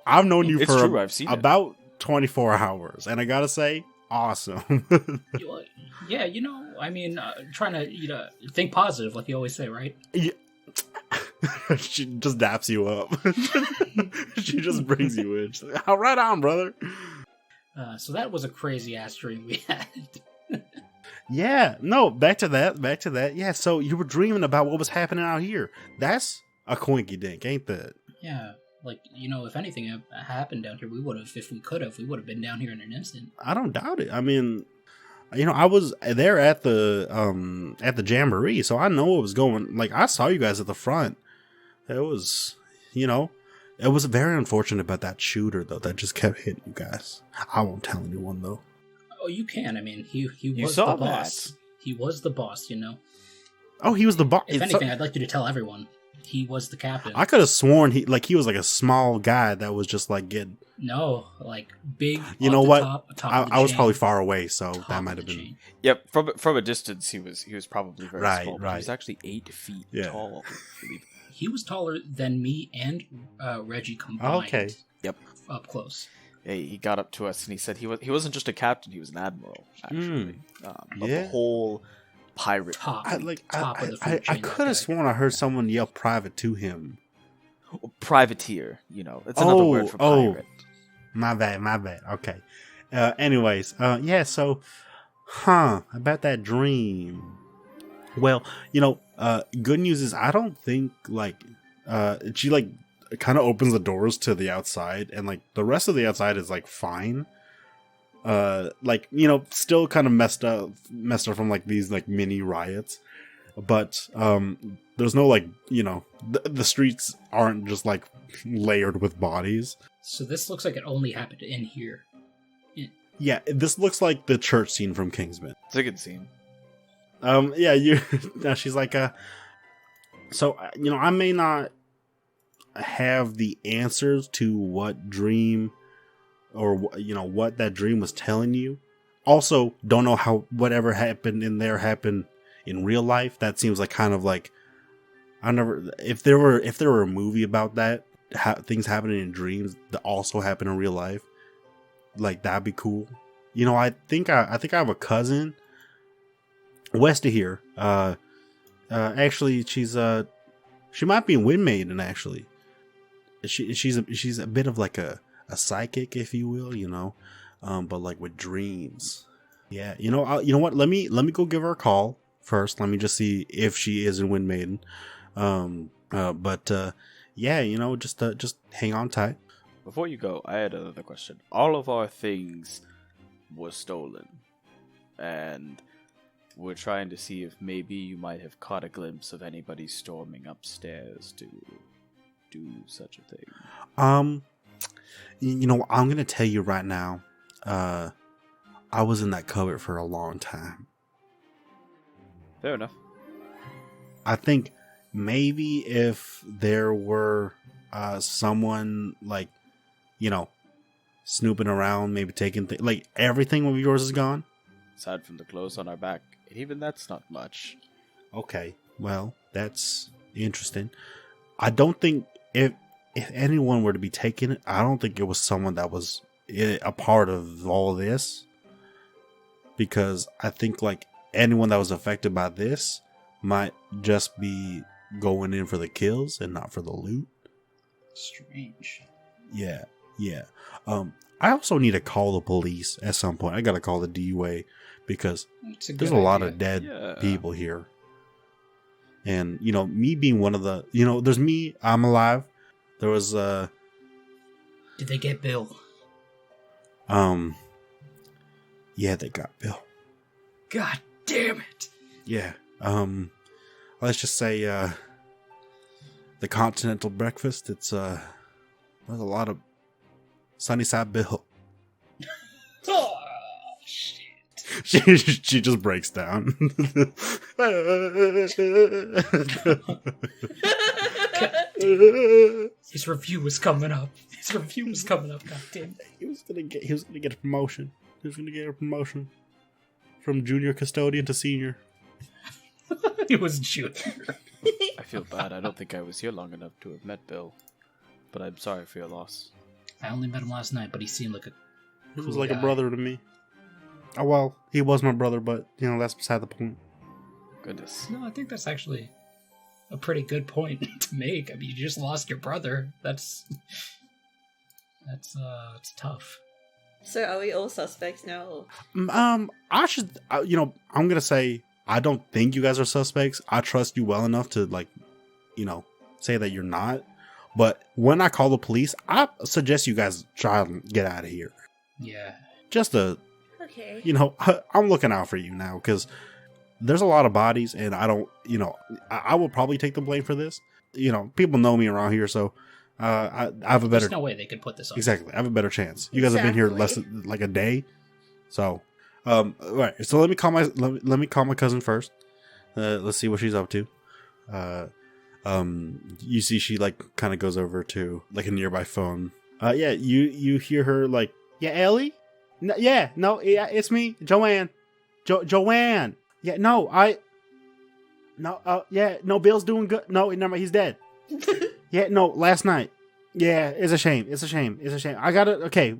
I've known you It's for true, I've seen it. about 24 hours, and I gotta say, awesome. Yeah, I mean, trying to, think positive, like you always say, right? Yeah. She just daps you up. She just brings you in. She's like, "Oh, right on, brother." So that was a crazy ass dream we had. Yeah, no, back to that. Yeah, so you were dreaming about what was happening out here. That's a coinky dink, ain't that? Yeah, like, if anything had happened down here, we would have, if we could have, we would have been down here in an instant. I don't doubt it. I mean, I was there at the Jamboree, so I know what was going. Like, I saw you guys at the front. It was, it was very unfortunate about that shooter though that just kept hitting you guys. I won't tell anyone though. Oh, you can. I mean, he was saw the boss. that. He was the boss, Oh, he was the boss. If anything, I'd like you to tell everyone he was the captain. I could have sworn he was like a small guy that was just like getting. No, like big. You off know the what? Top of the I was chain, probably far away, so top that of might have the been. chain. Yep, from a distance, he was probably very Right, small. But right. He was actually 8 feet Yeah. tall. I believe. He was taller than me and Reggie combined. Okay. Yep. Up close. Yeah, he got up to us and he said he wasn't just a captain; he was an admiral. Actually, but Yeah. the whole pirate. top, I top of the food I chain. could have sworn I heard someone yell private to him. Privateer, it's another word for pirate. My bad. Okay. Anyways, yeah, so, about that dream. Well, good news is I don't think, she, kind of opens the doors to the outside, and, the rest of the outside is, fine. Still kind of messed up from, these, mini riots. But, there's no, the streets aren't just, layered with bodies. So this looks like it only happened in here. Yeah, this looks like the church scene from Kingsman. It's a good scene. Yeah, she's like, so, I may not have the answers to what dream or, what that dream was telling you. Also, don't know how whatever happened in there happened in real life. That seems kind of if there were a movie about that, things happening in dreams that also happen in real life, that'd be cool. I think I have a cousin west of here. Actually, she might be in Wind Maiden. Actually, she's a bit of a psychic, if you will. But with dreams. Yeah, you know what? Let me go give her a call first. Let me just see if she is in Wind Maiden. Yeah, just hang on tight. Before you go, I had another question. All of our things were stolen, and we're trying to see if maybe you might have caught a glimpse of anybody storming upstairs to do such a thing. I'm gonna tell you right now, I was in that cupboard for a long time. Fair enough. I think maybe if there were someone snooping around, maybe taking everything of yours is gone. Aside from the clothes on our back, and even that's not much. Okay, well, that's interesting. I don't think if anyone were to be taking it, I don't think it was someone that was a part of all this, because I think anyone that was affected by this might just be going in for the kills and not for the loot. Strange. Yeah. I also need to call the police at some point. I gotta call the DUA because there's a lot of dead people here. And, me being one of the, there's me, I'm alive. There was, Did they get Bill? Yeah, they got Bill. God damn it. Yeah. Let's just say, the continental breakfast, there's a lot of Sunnyside Bill. Oh, shit. She just breaks down. His review was coming up. God damn it. He was gonna get a promotion. He was gonna get a promotion from junior custodian to senior. It was junior. I feel bad. I don't think I was here long enough to have met Bill, but I'm sorry for your loss. I only met him last night, but he seemed like he was like a brother to me. Oh, well, he was my brother, but, that's beside the point. Goodness. No, I think that's actually a pretty good point to make. I mean, you just lost your brother. That's it's tough. So are we all suspects now? I should, I'm gonna say, I don't think you guys are suspects. I trust you well enough to, say that you're not. But when I call the police, I suggest you guys try and get out of here. Yeah. Just Okay. I'm looking out for you now because there's a lot of bodies, and I don't, I will probably take the blame for this. People know me around here, so I have a better. There's no way they could put this on. Exactly, I have a better chance. You guys have been here less than a day, so right. So let me call my cousin first. Let's see what she's up to. You see, she kind of goes over to a nearby phone. Yeah, you hear her yeah, Ellie. No, yeah, it's me, Joanne. Joanne. Yeah, no, yeah, no, Bill's doing good. No, never mind, he's dead. Yeah, no, last night. Yeah, it's a shame. It's a shame. It's a shame. I got it. Okay.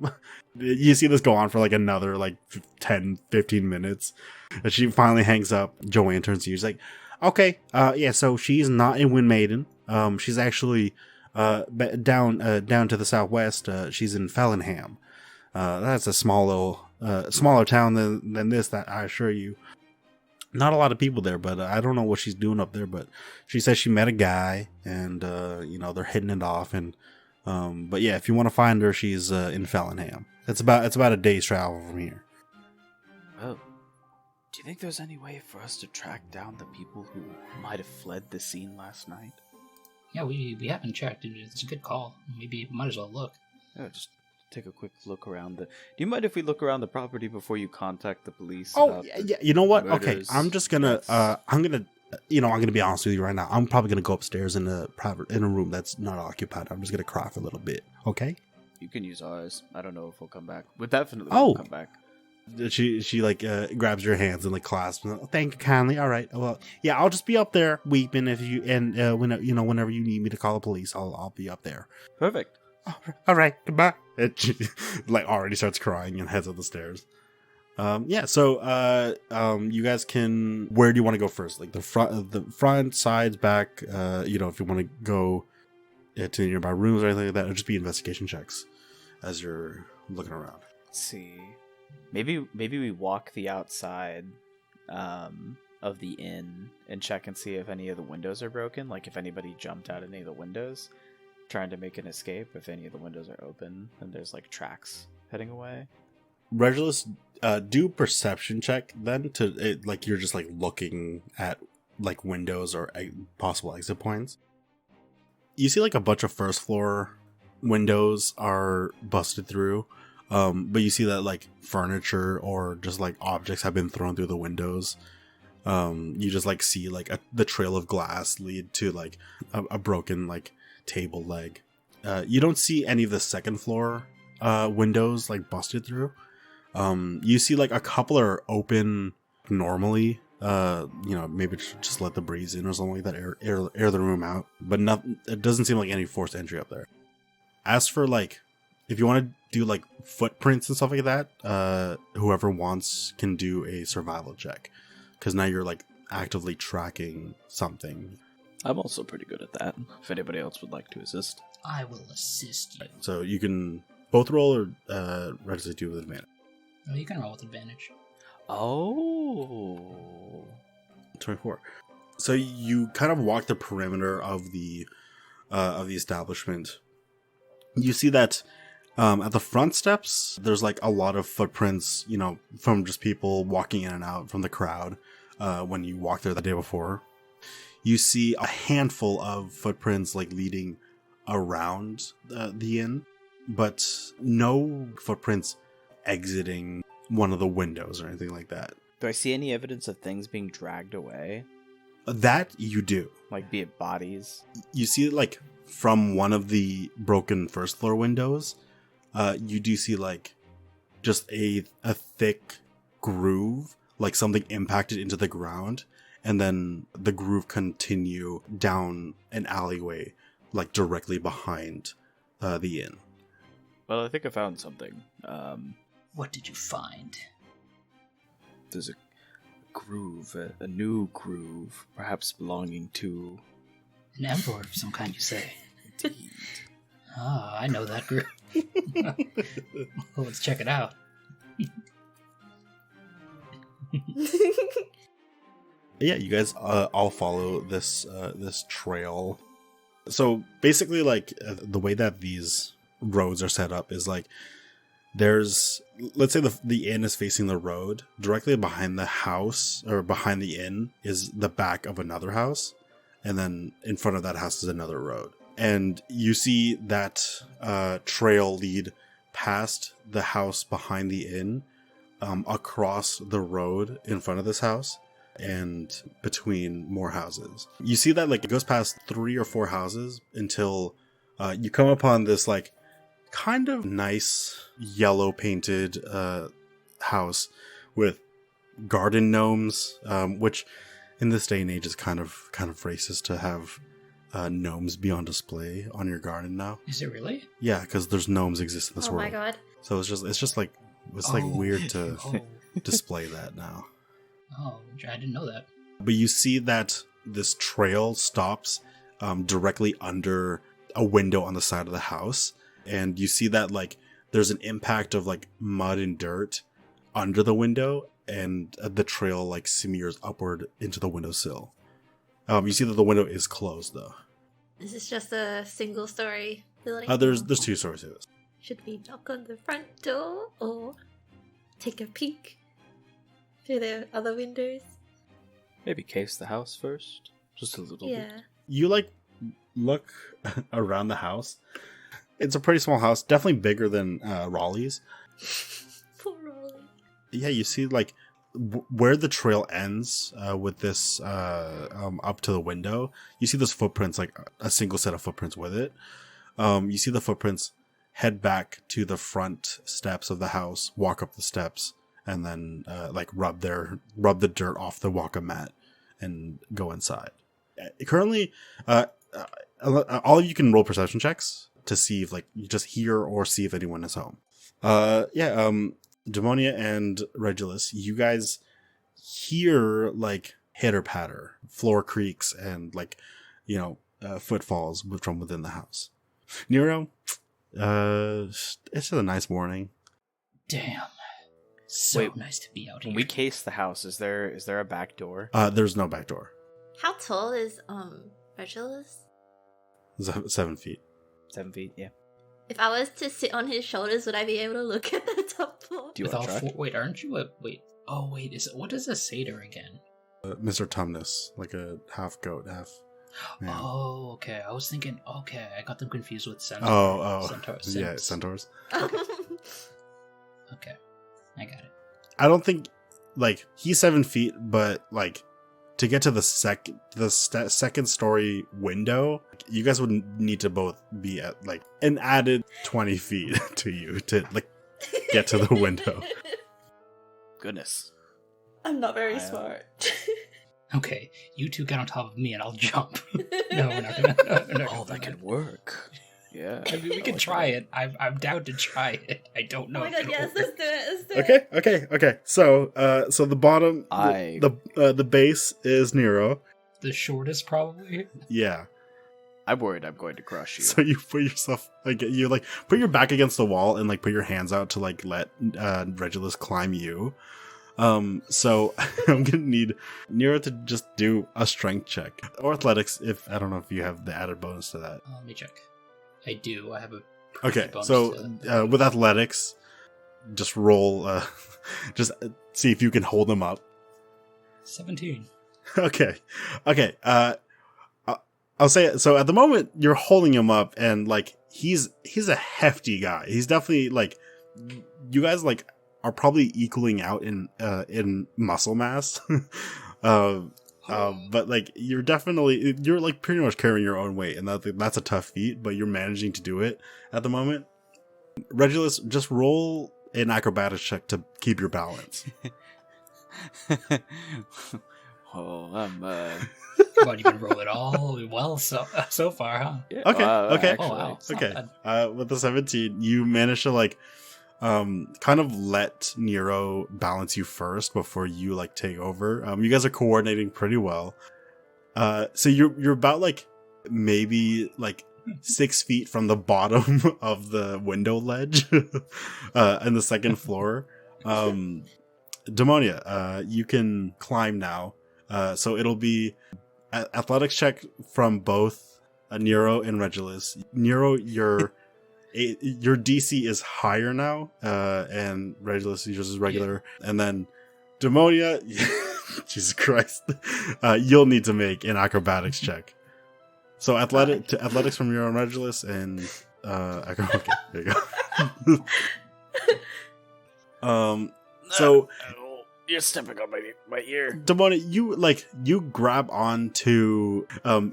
You see this go on for like another like 10, 15 minutes. And she finally hangs up. Joanne turns to you. She's like, okay, yeah, so she's not in Wind Maiden. She's actually down to the southwest. She's in Fellingham. That's a smaller town than this, that I assure you. Not a lot of people there, but I don't know what she's doing up there. But she says she met a guy, and they're hitting it off. And but yeah, if you want to find her, she's in Fellingham. It's about a day's travel from here. Well, do you think there's any way for us to track down the people who might have fled the scene last night? Yeah, we haven't checked. It's a good call. Maybe we might as well look. Yeah, just take a quick look around the... Do you mind if we look around the property before you contact the police? Oh, yeah. You know what? Okay, murders? I'm just gonna... I'm gonna be honest with you right now. I'm probably gonna go upstairs in a room that's not occupied. I'm just gonna cry for a little bit. Okay? You can use ours. I don't know if we'll come back. We'll definitely Oh. won't come back. She like grabs your hands and like clasps. Thank you kindly. All right. Well, yeah, I'll just be up there weeping if you whenever you need me to call the police, I'll be up there. Perfect. All right. Goodbye. And she like already starts crying and heads up the stairs. Yeah. So you guys can. Where do you want to go first? Like the front, sides, back. If you want to go to nearby rooms or anything like that, it'll just be investigation checks as you're looking around. Let's see. Maybe we walk the outside of the inn and check and see if any of the windows are broken. Like if anybody jumped out any of the windows, trying to make an escape. If any of the windows are open and there's like tracks heading away. Regulus, do perception check then to it, like you're just like looking at like windows or possible exit points. You see like a bunch of first floor windows are busted through. But you see that like furniture or just like objects have been thrown through the windows. You just like see like the trail of glass lead to like a broken like table leg. You don't see any of the second floor windows like busted through. You see like a couple are open normally. Maybe just let the breeze in or something like that, air the room out. But it doesn't seem like any forced entry up there. As for like, if you want to do like footprints and stuff like that, whoever wants can do a survival check, because now you're like actively tracking something. I'm also pretty good at that, if anybody else would like to assist. I will assist you. So you can both roll or Regulus do with advantage. Oh, you can roll with advantage. Oh. 24. So you kind of walk the perimeter of the establishment. You see that at the front steps, there's like a lot of footprints, from just people walking in and out from the crowd when you walked there the day before. You see a handful of footprints like leading around the inn, but no footprints exiting one of the windows or anything like that. Do I see any evidence of things being dragged away? That you do. Like, be it bodies? You see it like from one of the broken first floor windows. You do see like just a thick groove, like something impacted into the ground, and then the groove continue down an alleyway, like directly behind the inn. Well, I think I found something. What did you find? There's a groove, a new groove, perhaps belonging to... An emperor of some kind, you say? Indeed. Ah, I know that group. Well, let's check it out. Yeah, you guys all follow this trail. So basically, like the way that these roads are set up is like there's, let's say the inn is facing the road. Directly behind the house or behind the inn is the back of another house, and then in front of that house is another road. And you see that trail lead past the house behind the inn, across the road in front of this house, and between more houses. You see that like it goes past 3 or 4 houses until you come upon this like kind of nice yellow painted house with garden gnomes, which in this day and age is kind of racist to have gnomes be on display on your garden now. Is it really? Yeah, because there's gnomes exist in this Oh world. my god. So it's just like weird to Oh. display that now. Oh, I didn't know that. But you see that this trail stops directly under a window on the side of the house, and you see that like there's an impact of like mud and dirt under the window, and the trail like smears upward into the windowsill. You see that the window is closed though. This is just a single story building. There's 2 stories to this. Should we knock on the front door or take a peek through the other windows? Maybe case the house first, just a little bit. Yeah. You like look around the house. It's a pretty small house, definitely bigger than Raleigh's. Poor Rolly. Yeah, you see like where the trail ends with this up to the window. You see those footprints, like a single set of footprints with it. You see the footprints head back to the front steps of the house, walk up the steps, and then like rub the dirt off the walk-up mat and go inside. Currently, all of you can roll perception checks to see if like you just hear or see if anyone is home. Demonia and Regulus, you guys hear like hitter patter, floor creaks, and like footfalls from within the house. Nero, it's just a nice morning. Damn. So Wait, nice to be out here. When we case the house, is there a back door? There's no back door. How tall is Regulus? 7 feet. 7 feet, yeah. If I was to sit on his shoulders, would I be able to look at the top floor? Do you With want all to try? wait, aren't you a wait? Oh wait, what is a satyr again? Mr. Tumnus, like a half goat, half man. Oh, okay. I was thinking. Okay, I got them confused with centaur. Oh, yeah, Centaurs. centaurs. Okay, I got it. I don't think like he's 7 feet, but like to get to the second story window, you guys would need to both be at like an added 20 feet to you to like get to the window. Goodness. I'm not very I, smart. Okay, you two get on top of me and I'll jump. No, we're not gonna. No, we're not Oh, gonna that do could work. Yeah. I mean, we can try it. I'm down to try it. I don't know. Oh my if god, it'll yes, work. let's do it. Let's do it. Okay. So the bottom, the base is Nero. The shortest, probably. Yeah. I'm worried I'm going to crush you. So you put yourself like you like put your back against the wall and like put your hands out to like let Regulus climb you. So I'm gonna need Nero to just do a strength check or athletics. If I don't know if you have the added bonus to that. Let me check. I do. I have a. pretty Okay, bonus so to that. with athletics, just roll. Just see if you can hold him up. 17. Okay. I'll say it. So at the moment you're holding him up, and like he's a hefty guy. He's definitely like you guys like are probably equaling out in muscle mass. But like you're like pretty much carrying your own weight, and that's a tough feat. But you're managing to do it at the moment. Regulus, just roll an acrobatics check to keep your balance. Oh, But you can roll it all well so far, huh? yeah, Okay, okay. Oh wow. it's not Okay. bad. With the 17, you manage to like kind of let Nero balance you first before you like take over. You guys are coordinating pretty well. So you're about like maybe like 6 feet from the bottom of the window ledge in the second floor. Demonia, you can climb now. So it'll be athletics check from both Nero and Regulus. Nero, your DC is higher now, and Regulus yours is regular. Yeah. And then Demonia, Jesus Christ, you'll need to make an acrobatics check. So athletics from Nero and Regulus, and okay, there you go. So. You're stepping on my ear. Demonia, you grab onto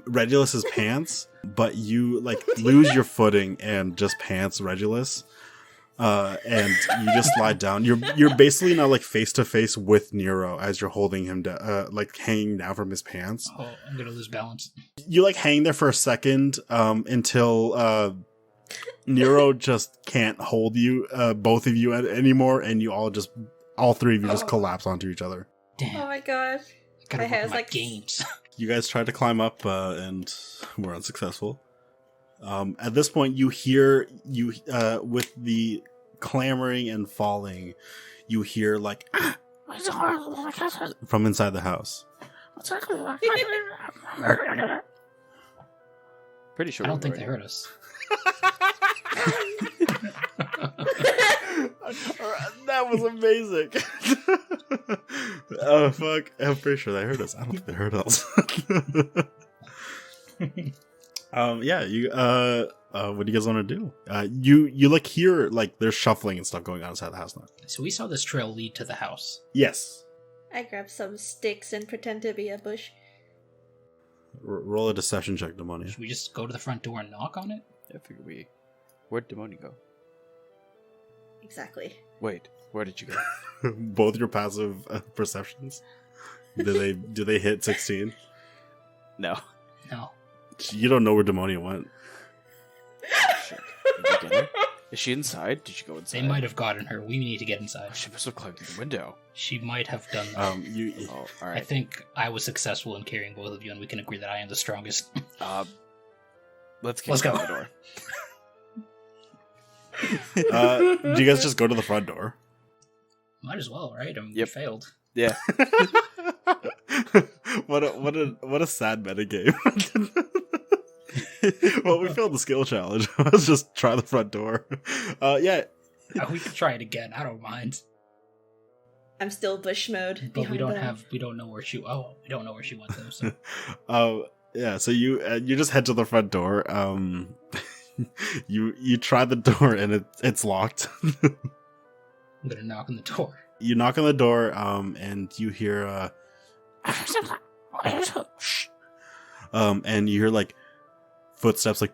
Regulus's pants, but you like lose your footing and just pants Regulus. and you just slide down. You're basically now like face to face with Nero as you're holding him like hanging down from his pants. Oh, I'm gonna lose balance. You like hang there for a second until Nero just can't hold you, both of you anymore, and you all three of you just collapse onto each other. Damn. Oh my god. I gotta My work hair's on my like- games. You guys tried to climb up and were unsuccessful. At this point, you hear with the clamoring and falling, you hear like from inside the house. Pretty sure. I don't think they heard us. That was amazing. Oh fuck! I'm pretty sure they heard us. I don't think they heard us. Yeah. You. What do you guys want to do? You like hear like there's shuffling and stuff going on inside the house now. So we saw this trail lead to the house. Yes. I grab some sticks and pretend to be a bush. Roll a deception check, Demonia. Should we just go to the front door and knock on it? I figure where'd Demonia go? Exactly. Wait, where did you go? Both your passive perceptions. Do they hit 16? No. No. You don't know where Demonia went. Shit. Did you get her? Is she inside? Did she go inside? They might have gotten her. We need to get inside. She must have climbed through the window. She might have done that. Oh, all I right. think I was successful in carrying both of you, and we can agree that I am the strongest. Let's Let's go. go. The door. Do you guys just go to the front door? Might as well, right? We Yep. failed. Yeah. What a sad metagame. Well, we failed the skill challenge. Let's just try the front door. Yeah. We could try it again. I don't mind. I'm still bush mode. But behind we don't them. we don't know where she. Oh, we don't know where she went though. So Yeah. So you just head to the front door. You try the door and it's locked. I'm gonna knock on the door. You knock on the door, and you hear and you hear like footsteps like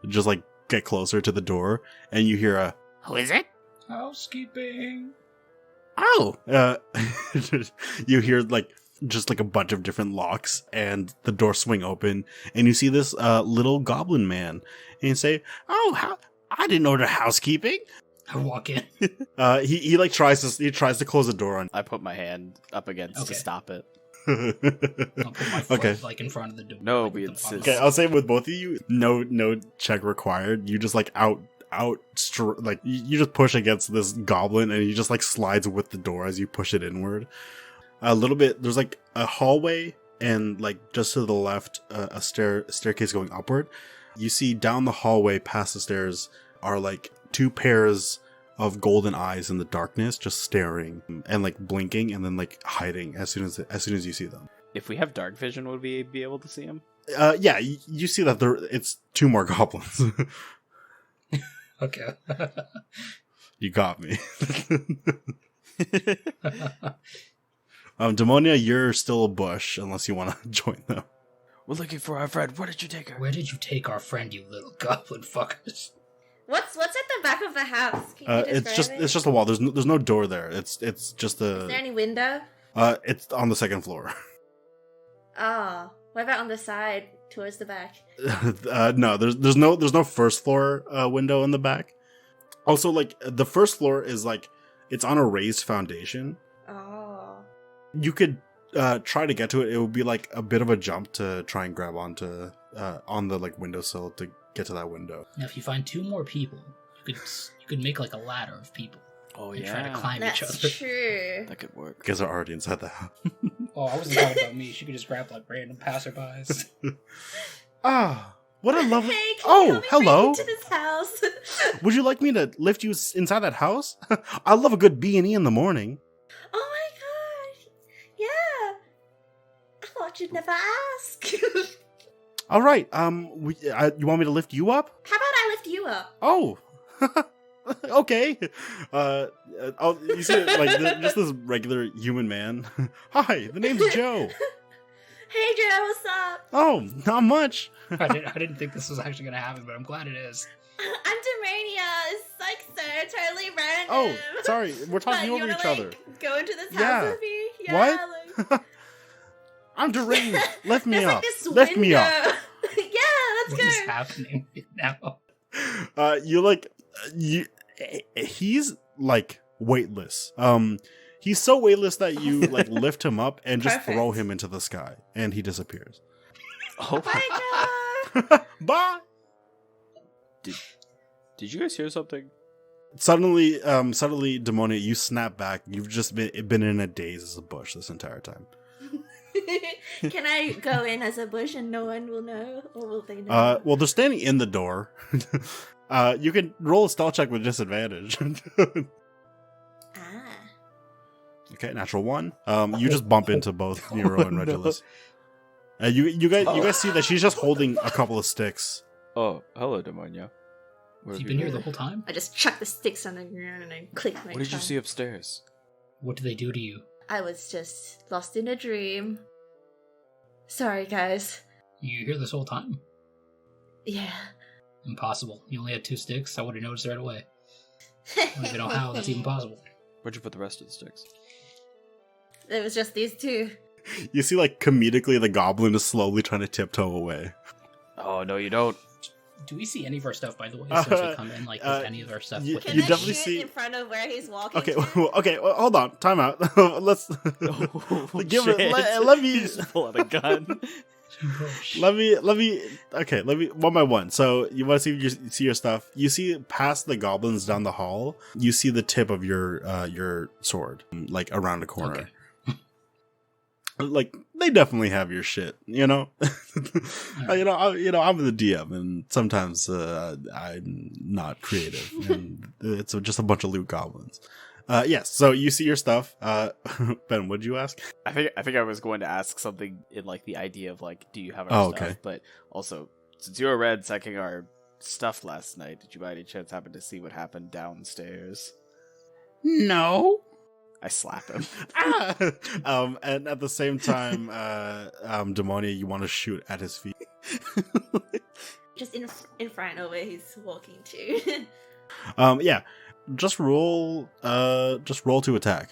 just like get closer to the door, and you hear a Who is it? Housekeeping. oh you hear like just like a bunch of different locks, and the door swing open, and you see this little goblin man, and you say, "Oh, I didn't order housekeeping." I walk in. He like tries to close the door on. I put my hand up against Okay. to stop it. I'll put my foot Okay. like in front of the door. No, like, we at the bottom. insist. Okay, I'll say with both of you, no check required. You just like like you just push against this goblin, and he just like slides with the door as you push it inward. A little bit. There's like a hallway, and like just to the left, a staircase going upward. You see down the hallway past the stairs are like two pairs of golden eyes in the darkness, just staring and like blinking, and then like hiding as soon as you see them. If we have dark vision, would we be able to see him? Yeah, you see that it's two more goblins. Okay. You got me. Demonia, you're still a bush unless you want to join them. We're looking for our friend. Where did you take her? Where did you take our friend, you little goblin fuckers? What's at the back of the house? Can you describe It's just a wall. There's no door there. It's just Is there any window? it's on the second floor. Oh, what about on the side towards the back? No, there's no first floor window in the back. Also, like the first floor is like it's on a raised foundation. Oh, You could try to get to it. It would be like a bit of a jump to try and grab onto on the like windowsill to get to that window. Now, if you find two more people, you could make like a ladder of people Oh and yeah, try to climb each that's other. true. that could work. You guys are already inside the house. Oh, I wasn't talking about me. She could just grab like random passerbys. Ah, what a lovely. Hey, can Oh, you help me hello. break into this house? Would you like me to lift you inside that house? I love a good B&E in the morning. Oh my god! Yeah, I thought you'd never ask. All right. You want me to lift you up? How about I lift you up? Oh. Okay. You see, like just this regular human man. Hi, the name's Joe. Hey Joe, what's up? Oh, not much. I didn't think this was actually gonna happen, but I'm glad it is. I'm Pomerania. It's like so totally random. Oh, sorry, we're talking over you each wanna, other. like, go into this Yeah. house with me? Yeah, What? like- I'm deranged. Lift me There's up. like this Lift me window. up. Yeah, let's What is go. happening now? He's like weightless. He's so weightless that you like lift him up and just throw Perfect. him into the sky, and he disappears. Oh, Bye, Jar. Bye. did you guys hear something? Suddenly, Demonia, you snap back. You've just been in a daze as a bush this entire time. Can I go in as a bush and no one will know, or will they know? Well, they're standing in the door. You can roll a stealth check with disadvantage. Ah. Okay, natural 1. You just bump into both Nero and no. Regulus. You guys see that she's just holding a couple of sticks. Oh, hello, Demonia. Where Have have you been you here been? the whole time? I just chuck the sticks on the ground and I click my What did you tongue. see upstairs? What do they do to you? I was just lost in a dream. Sorry, guys. You here this whole time? Yeah. Impossible. You only had 2 sticks. I would have noticed right away. I don't even know how that's even possible. Where'd you put the rest of the sticks? It was just these two. You see, like, comedically, the goblin is slowly trying to tiptoe away. Oh, no, you don't. Do we see any of our stuff, by the way? Since we come in, like, with any of our stuff? you- with Can you I definitely shoot see- in front of where he's walking? Okay, to? well, hold on. Time out. Let's give it. Let me You just pull out a gun. let me okay, let me one by one. So you want to see you see your stuff. You see past the goblins down the hall. You see the tip of your sword, like around a corner. Okay. Like they definitely have your shit, you know. I'm the DM, and sometimes I'm not creative, and it's just a bunch of loot goblins. Yes. So you see your stuff. Ben, what'd you ask? I think I was going to ask something in like the idea of like, do you have our Oh, stuff? okay. But also, since you were ransacking our stuff last night, did you by any chance happen to see what happened downstairs? No. I slap him. And at the same time, Demonia, you want to shoot at his feet. Just in front of where he's walking to. Yeah. Just roll to attack.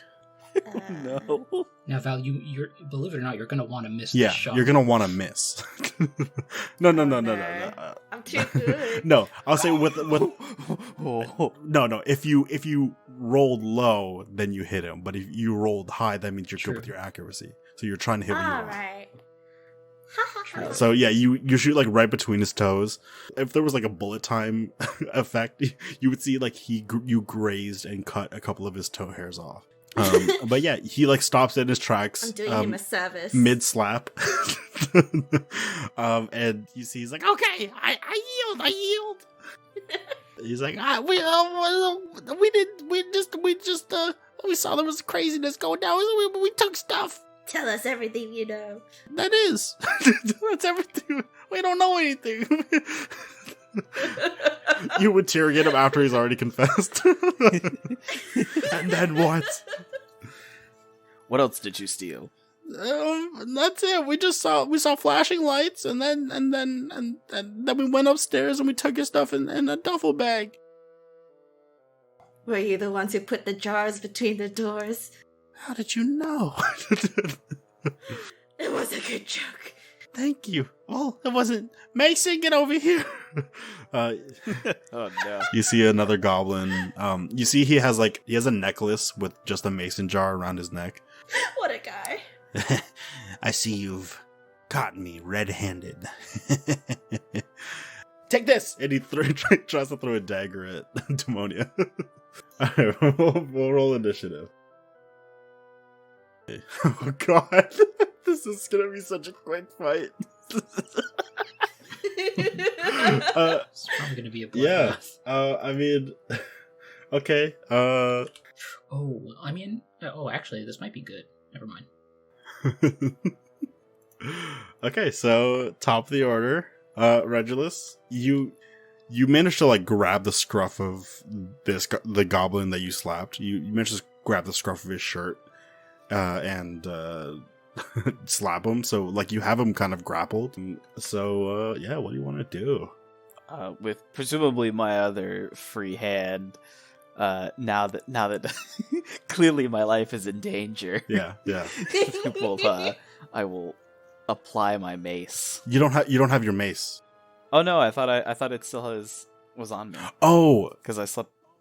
No. Now, Val, you're believe it or not, you're gonna want to miss Yeah, the shot. you're gonna want to miss. No. I'm too good. No, I'll say with Oh. no. If you rolled low, then you hit him. But if you rolled high, that means you're True. good with your accuracy. So you're trying to hit what you want. Alright. So yeah, you shoot like right between his toes. If there was like a bullet time effect, you would see like you grazed and cut a couple of his toe hairs off. But yeah, he like stops in his tracks. I'm doing him a service. Mid slap. And you see he's like, okay, I yield. He's like, we saw there was craziness going down. We took stuff. Tell us everything you know. That is. That's everything. We don't know anything. You interrogate him after he's already confessed. And then what? What else did you steal? That's it. We saw flashing lights, and then we went upstairs and we took your stuff in a duffel bag. Were you the ones who put the jars between the doors? How did you know? It was a good joke. Thank you. Well, it wasn't. Mason, get over here. Oh no. You see another goblin. You see he has a necklace with just a mason jar around his neck. What a guy. I see you've caught me red-handed. Take this! And he tries to throw a dagger at Demonia. Alright, we'll roll initiative. Oh god. This is gonna be such a quick fight. It's probably gonna be a Yeah. bloodbath. I mean, okay. Actually, this might be good. Never mind. Okay, so top of the order, Regulus, you managed to like grab the scruff of the goblin that you slapped. You managed to grab the scruff of his shirt, and slap him. So like you have him kind of grappled. So yeah, what do you want to do? with presumably my other free hand. Now that clearly my life is in danger. Yeah. I will apply my mace. You don't have your mace. Oh no, I thought it still was on me. Oh, because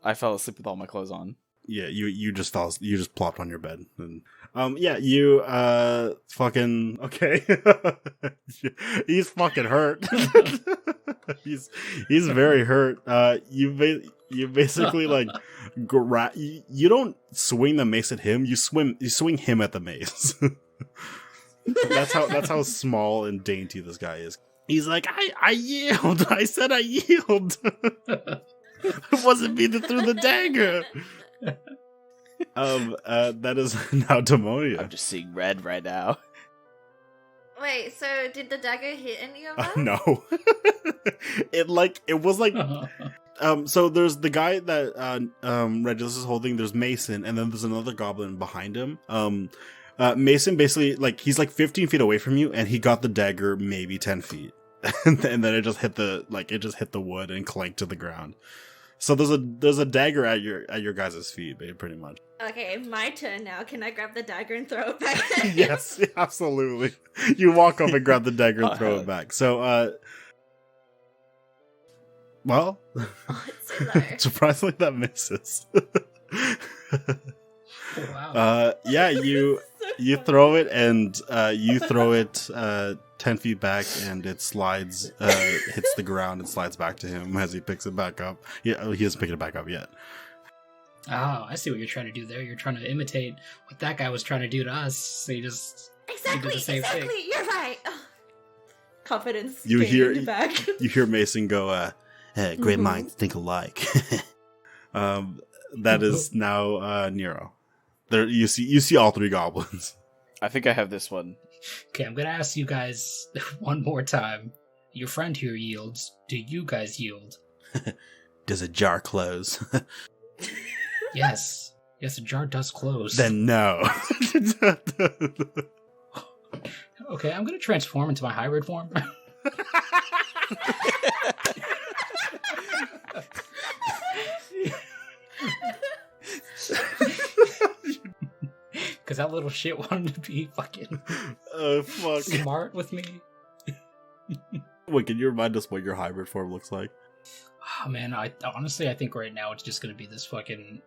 I fell asleep with all my clothes on. Yeah, you just plopped on your bed. And you fucking okay. He's fucking hurt. he's very hurt. You basically like you don't swing the mace at him, you swing him at the mace. that's how small and dainty this guy is. He's like, I yield. I said I yield. It wasn't me that threw the dagger. That is now Demonia. I'm just seeing red right now. Wait, so did the dagger hit any of us? No. It was like so there's the guy that Regulus is holding, there's Mason, and then there's another goblin behind him. Mason basically like he's like 15 feet away from you, and he got the dagger maybe 10 feet. And then it just hit the wood and clanked to the ground. So there's a dagger at your guys' feet, pretty much. Okay, my turn now. Can I grab the dagger and throw it back? Yes, absolutely. You walk up and grab the dagger and throw it back. So, well, it's so low. Surprisingly that misses. Oh, wow. You throw it, and you throw it 10 feet back, and it slides, hits the ground and slides back to him as he picks it back up. Yeah, he hasn't picked it back up yet. Oh, I see what you're trying to do there. You're trying to imitate what that guy was trying to do to us. So you just Exactly. thing. You're right. Oh. Confidence. You hear back. You hear Mason go, great minds think alike. That is now Nero. There, you see all three goblins. I think I have this one. Okay, I'm gonna ask you guys one more time. Your friend here yields. Do you guys yield? Does a jar close? Yes. Yes, the jar does close. Then no. Okay, I'm gonna transform into my hybrid form. Because that little shit wanted to be fucking fuck. smart with me. Wait, can you remind us what your hybrid form looks like? Oh man, I think right now it's just gonna be this fucking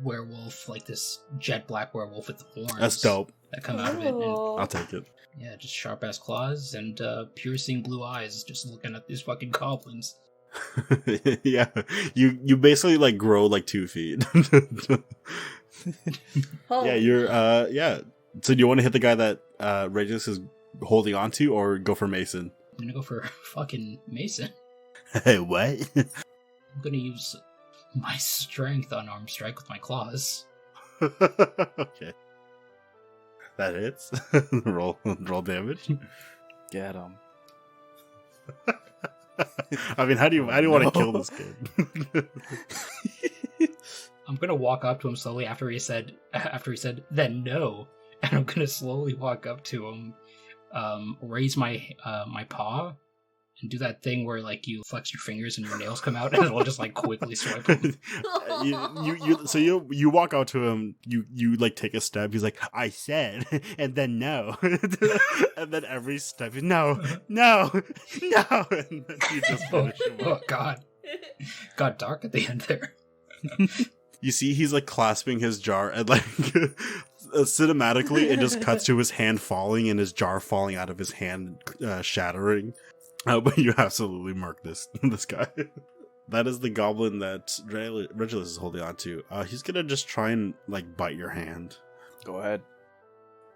werewolf, like this jet black werewolf with the horns. That's dope. That come out of it. And, I'll take it. yeah, just sharp ass claws and piercing blue eyes, just looking at these fucking goblins. Yeah, you basically like grow like 2 feet. Yeah, you're So do you want to hit the guy that Regulus is holding on to, or go for Mason? I'm gonna go for fucking Mason. Hey, what? I'm gonna use my strength unarmed strike with my claws. Okay, that hits. roll damage. Get him. I mean, how do you want to kill this kid? I'm gonna walk up to him slowly after he said then no, and I'm gonna slowly walk up to him, raise my my paw, and do that thing where like you flex your fingers and your nails come out, and it'll just like quickly swipe him. you walk out to him, you like take a step, he's like, I said, and then no. And then every step, no, and then you just finish him. Oh god, got dark at the end there. You see he's like clasping his jar, and like cinematically it just cuts to his hand falling and his jar falling out of his hand, shattering. But you absolutely murked this guy. That is the goblin that Regulus is holding on to. He's gonna just try and like bite your hand. Go ahead.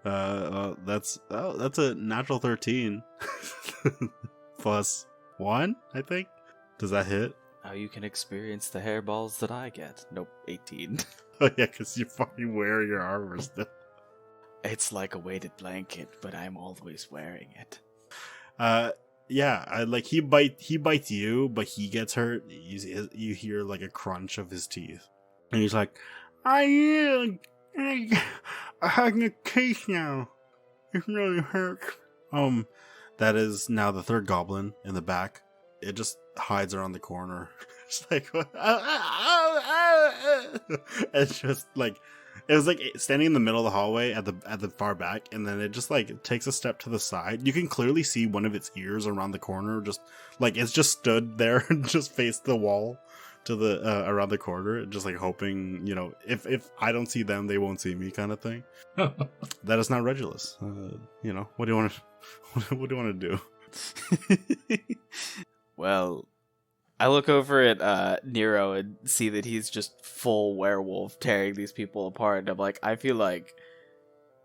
That's a natural 13 plus 1, I think. Does that hit? Now you can experience the hairballs that I get. Nope, 18. Oh yeah, because you fucking wear your armor still. It's like a weighted blanket, but I'm always wearing it. Yeah, like he bites you, but he gets hurt. You hear like a crunch of his teeth, and he's like, I have a case now. It really hurts. That is now the third goblin in the back. It just hides around the corner. It's like, it's just like, it was like standing in the middle of the hallway at the far back, and then it just like takes a step to the side. You can clearly see one of its ears around the corner, just like it's just stood there and just faced the wall to the around the corner, just like hoping, you know, if I don't see them, they won't see me, kind of thing. That is not Regulus. You know, what do you want to what do you want to do? Well, I look over at Nero and see that he's just full werewolf tearing these people apart. And I'm like, I feel like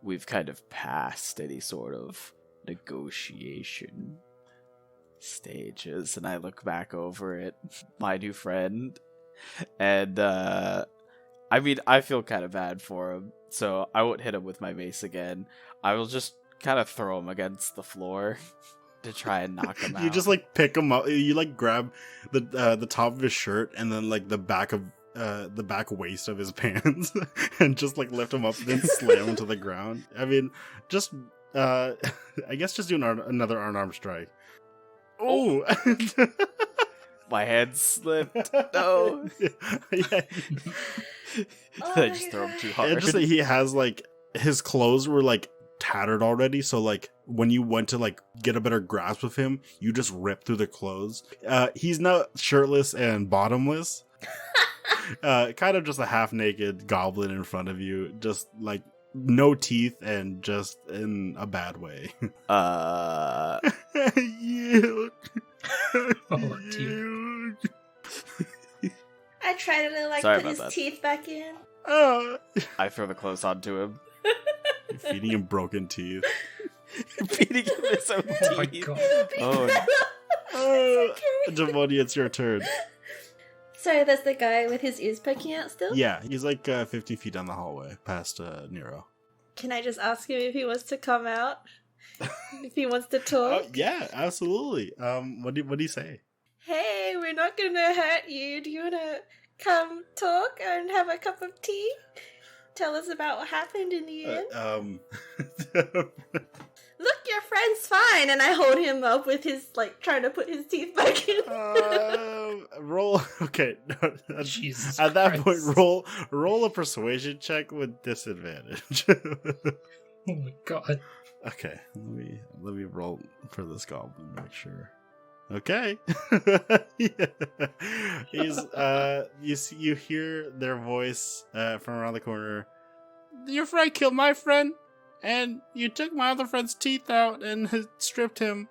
we've kind of passed any sort of negotiation stages. And I look back over at my new friend. And, I mean, I feel kind of bad for him. So I won't hit him with my mace again. I will just kind of throw him against the floor to try and knock him out. You just like pick him up. You like grab the top of his shirt and then like the back waist of his pants and just like lift him up and then slam him to the ground. I mean, just I guess just do another unarmed strike. Oh, my hand slipped. No. Yeah. I just throw him too hard. It's just that he has like his clothes were like tattered already, so like when you went to like get a better grasp of him, you just rip through the clothes. He's not shirtless and bottomless. Kind of just a half naked goblin in front of you, just like no teeth and just in a bad way. You. Oh, dear. I try to like Sorry put his about that. teeth back in. I throw the clothes onto him. You're feeding him broken teeth. Feeding him his own Oh my teeth. god. Oh, Demonia, it's your turn. Sorry, that's the guy with his ears poking out still? Yeah, he's like 50 feet down the hallway past Nero. Can I just ask him if he wants to come out? If he wants to talk? Yeah, absolutely. What do you say? Hey, we're not gonna hurt you. Do you wanna come talk and have a cup of tea? Tell us about what happened in the end. Look, your friend's fine, and I hold him up with his, like, trying to put his teeth back in. Roll. Okay. Jesus At that Christ. point, roll a persuasion check with disadvantage. Oh my god. Okay, let me roll for this goblin to make sure. Okay. He's you hear their voice from around the corner. Your friend killed my friend, and you took my other friend's teeth out and stripped him.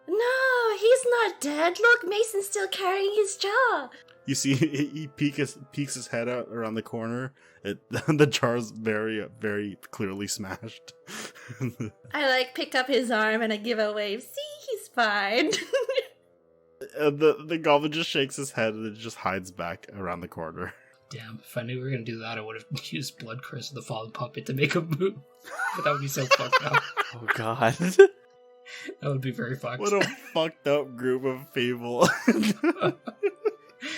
No, he's not dead. Look, Mason's still carrying his jaw. You see, he peeks his head out around the corner. The jar's very, very clearly smashed. I, like, pick up his arm and I give a wave. See, he's fine. The goblin just shakes his head and it just hides back around the corner. Damn, if I knew we were gonna do that, I would have used Blood Curse of the Fallen Puppet to make him move. But that would be so fucked up. oh God. That would be very fucked. What a fucked up group of people.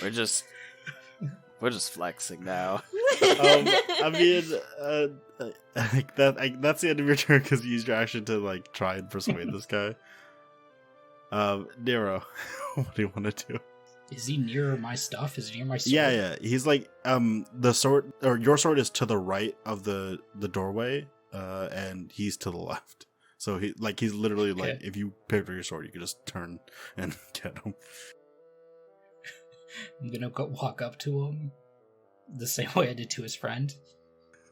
We're just flexing now. I mean, that's the end of your turn because you used your action to like try and persuade this guy. Nero, what do you want to do? Is he near my stuff? Is he near my sword? Yeah. He's like the sword, or your sword is to the right of the doorway, and he's to the left. So he's literally like, Okay. if you pick up your sword, you can just turn and get him. I'm gonna walk up to him the same way I did to his friend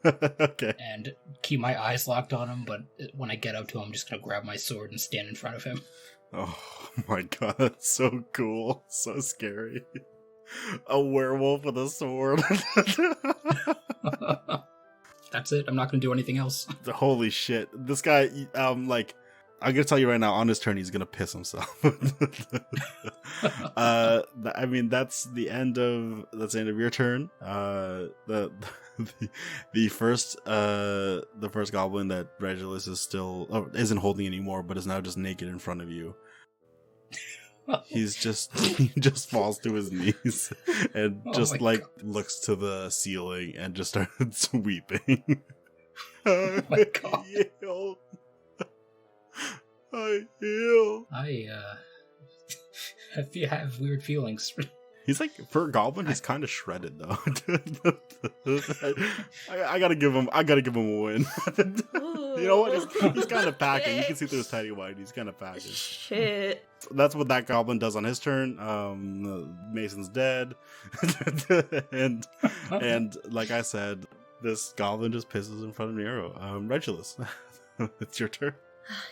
Okay. and keep my eyes locked on him, but when I get up to him, I'm just gonna grab my sword and stand in front of him. Oh my god, that's so cool. So scary. A werewolf with a sword. That's it. I'm not gonna do anything else. Holy shit. This guy, like, I'm gonna tell you right now, on his turn, he's gonna piss himself. I mean, that's the end of your turn. The first goblin that Regulus is still isn't holding anymore, but is now just naked in front of you. He just falls to his knees and Oh just my like God. looks to the ceiling and just starts weeping. Oh my God. I heal. If you have weird feelings. He's like, for a goblin, he's kind of shredded though. I gotta give him a win. You know what? He's kind of packing. You can see through his tiny white. He's kind of packing. Shit. That's what that goblin does on his turn. Mason's dead, and like I said, this goblin just pisses in front of Nero. Regulus, it's your turn.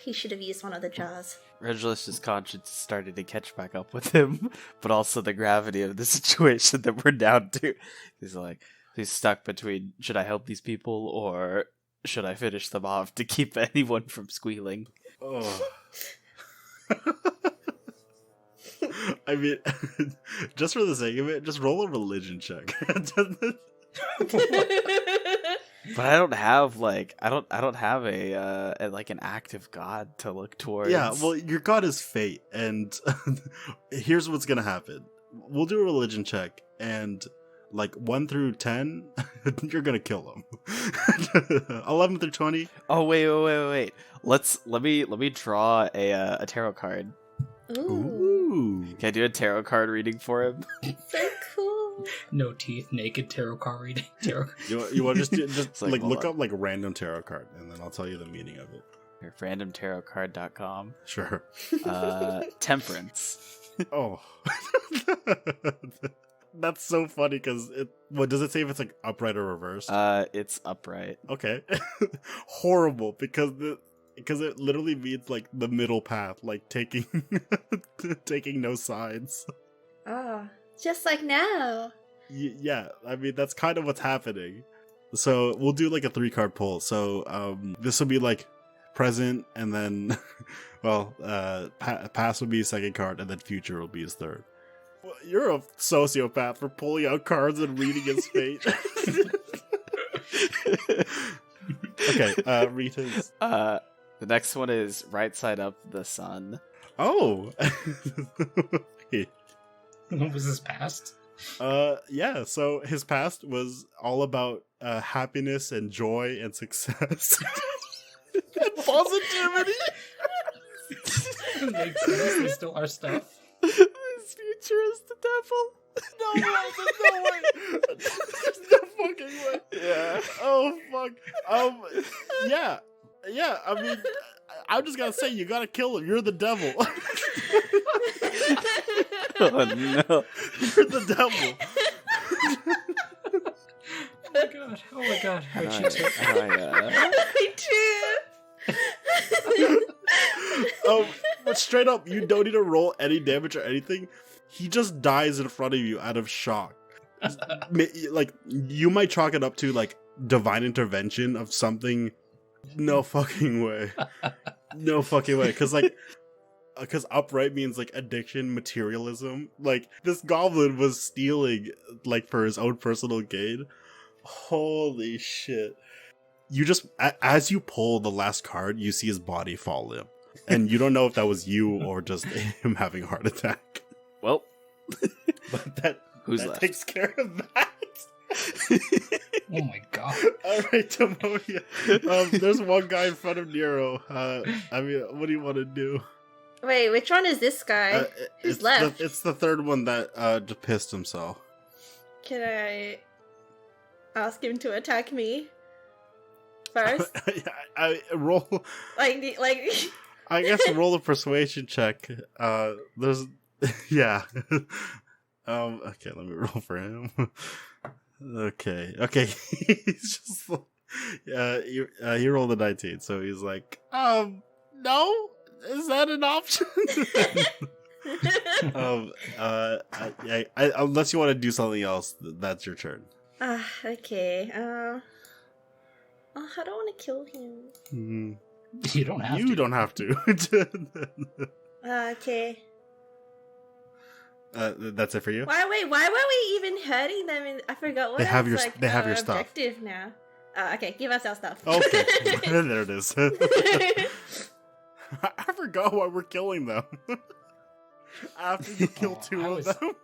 He should have used one of the jars. Regulus's conscience started to catch back up with him, but also the gravity of the situation that we're down to. He's stuck between, should I help these people or should I finish them off to keep anyone from squealing? Oh. I mean, just for the sake of it, just roll a religion check. But I don't have a like an active god to look towards. Yeah, well, your god is fate, and here's what's gonna happen. We'll do a religion check, and like 1 through 10, you're gonna kill him. 11 through 20. Oh wait. Let me draw a tarot card. Ooh. Can I do a tarot card reading for him? So cool. No teeth, naked tarot card reading. Tarot. You want to just like, look hold up like random tarot card, and then I'll tell you the meaning of it. Here, randomtarotcard.com. Sure. Temperance. Oh. That's so funny because what does it say if it's like upright or reversed? It's upright. Okay. Horrible because it literally means like the middle path, like taking no sides. Oh, just like now. Yeah, I mean that's kind of what's happening. So we'll do like a 3-card pull. So this will be like present, and then well, past will be his second card, and then future will be his third. Well, you're a sociopath for pulling out cards and reading his fate. Okay, read his. The next one is right side up the sun. Oh. What was his past? Yeah, so his past was all about happiness and joy and success. And positivity. Makes sense. They still are stuff. His future is the devil. There's no way. There's no fucking way. Yeah. Oh fuck. Yeah. Yeah, I mean, I'm just gonna say you gotta kill him. You're the devil. Oh no. You're the devil. Oh my god. How'd you take I But straight up, you don't need to roll any damage or anything. He just dies in front of you out of shock. Like, you might chalk it up to, like, divine intervention of something. No fucking way. No fucking way. Because upright means, like, addiction, materialism. Like, this goblin was stealing, like, for his own personal gain. Holy shit. You just, as you pull the last card, you see his body fall limp. And you don't know if that was you or just him having a heart attack. Well, But that left? takes care of that. Oh my god. Alright, Demonia. There's one guy in front of Nero. I mean, what do you want to do? Wait, which one is this guy? Who's it's left? it's the third one that just pissed himself. Can I ask him to attack me first? I roll. like I guess roll a persuasion check. There's, yeah. Okay, let me roll for him. Okay. He's just, he rolled a 19, so he's like, no, is that an option? Unless you want to do something else, that's your turn. Okay. I don't want to kill him. You don't have to. You don't have to. Okay. That's it for you. Why were we even hurting them? I forgot what They have else, your- they have your stuff. objective now. Okay, give us our stuff. Okay, there it is. I forgot why we're killing them. After you kill two of them.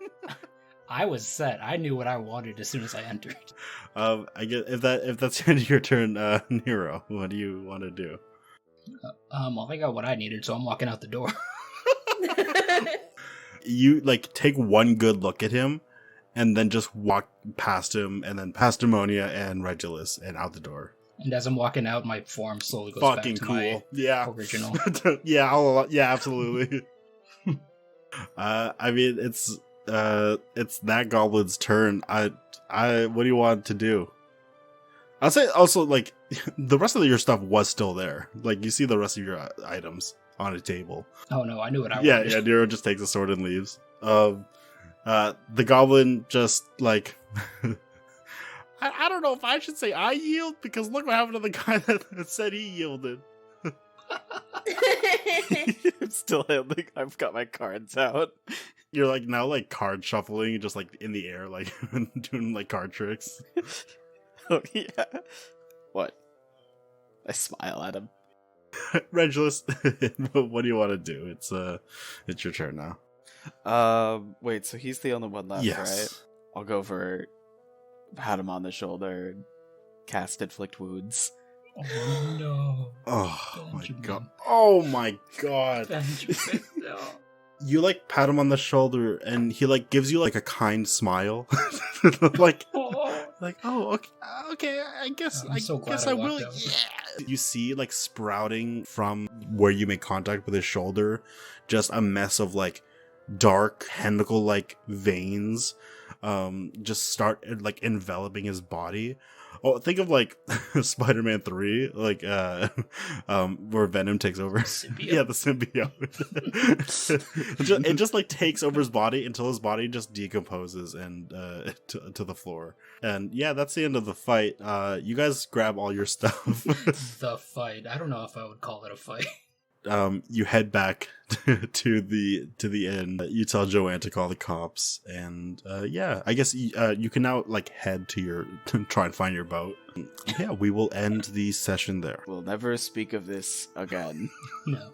I was set. I knew what I wanted as soon as I entered. I guess if that's the end of your turn, Nero, what do you want to do? Well, I got what I needed, so I'm walking out the door. you like take one good look at him and then just walk past him and then past Demonia and Regulus and out the door. And as I'm walking out, my form slowly goes Fucking back to cool. my Yeah. original. Yeah, absolutely. I mean, it's that goblin's turn. I what do you want to do? I'll say also, like, the rest of your stuff was still there. Like, you see the rest of your items on a table. Oh no, I knew what I Yeah, wanted. yeah, Nero just takes a sword and leaves. The goblin just, like... I don't know if I should say I yield, because look what happened to the guy that said he yielded. I'm still holding. I've got my cards out. You're, like, now, like, card shuffling, just, like, in the air, like, doing, like, card tricks. Oh yeah. What? I smile at him. Regulus, what do you want to do? It's your turn now. Wait. So he's the only one left, Yes. right? I'll go for pat him on the shoulder, cast inflict wounds. Oh no. Oh my Benjamin. god. Oh my god. Benjamin, no. You like pat him on the shoulder and he like gives you like a kind smile. like Oh. like oh okay I guess I'm so glad guess I I will. walked out. Yeah. You see like sprouting from where you make contact with his shoulder just a mess of like dark tentacle like veins just start like enveloping his body. Oh, think of like Spider-Man 3, like where Venom takes over. Symbiote. Yeah, the symbiote. It just like takes over his body until his body just decomposes and to the floor. And yeah, that's the end of the fight. You guys grab all your stuff. The fight. I don't know if I would call it a fight. You head back to the inn. You tell Joanne to call the cops, and yeah, I guess you can now like head to your try and find your boat. Yeah, we will end the session there. We'll never speak of this again. No.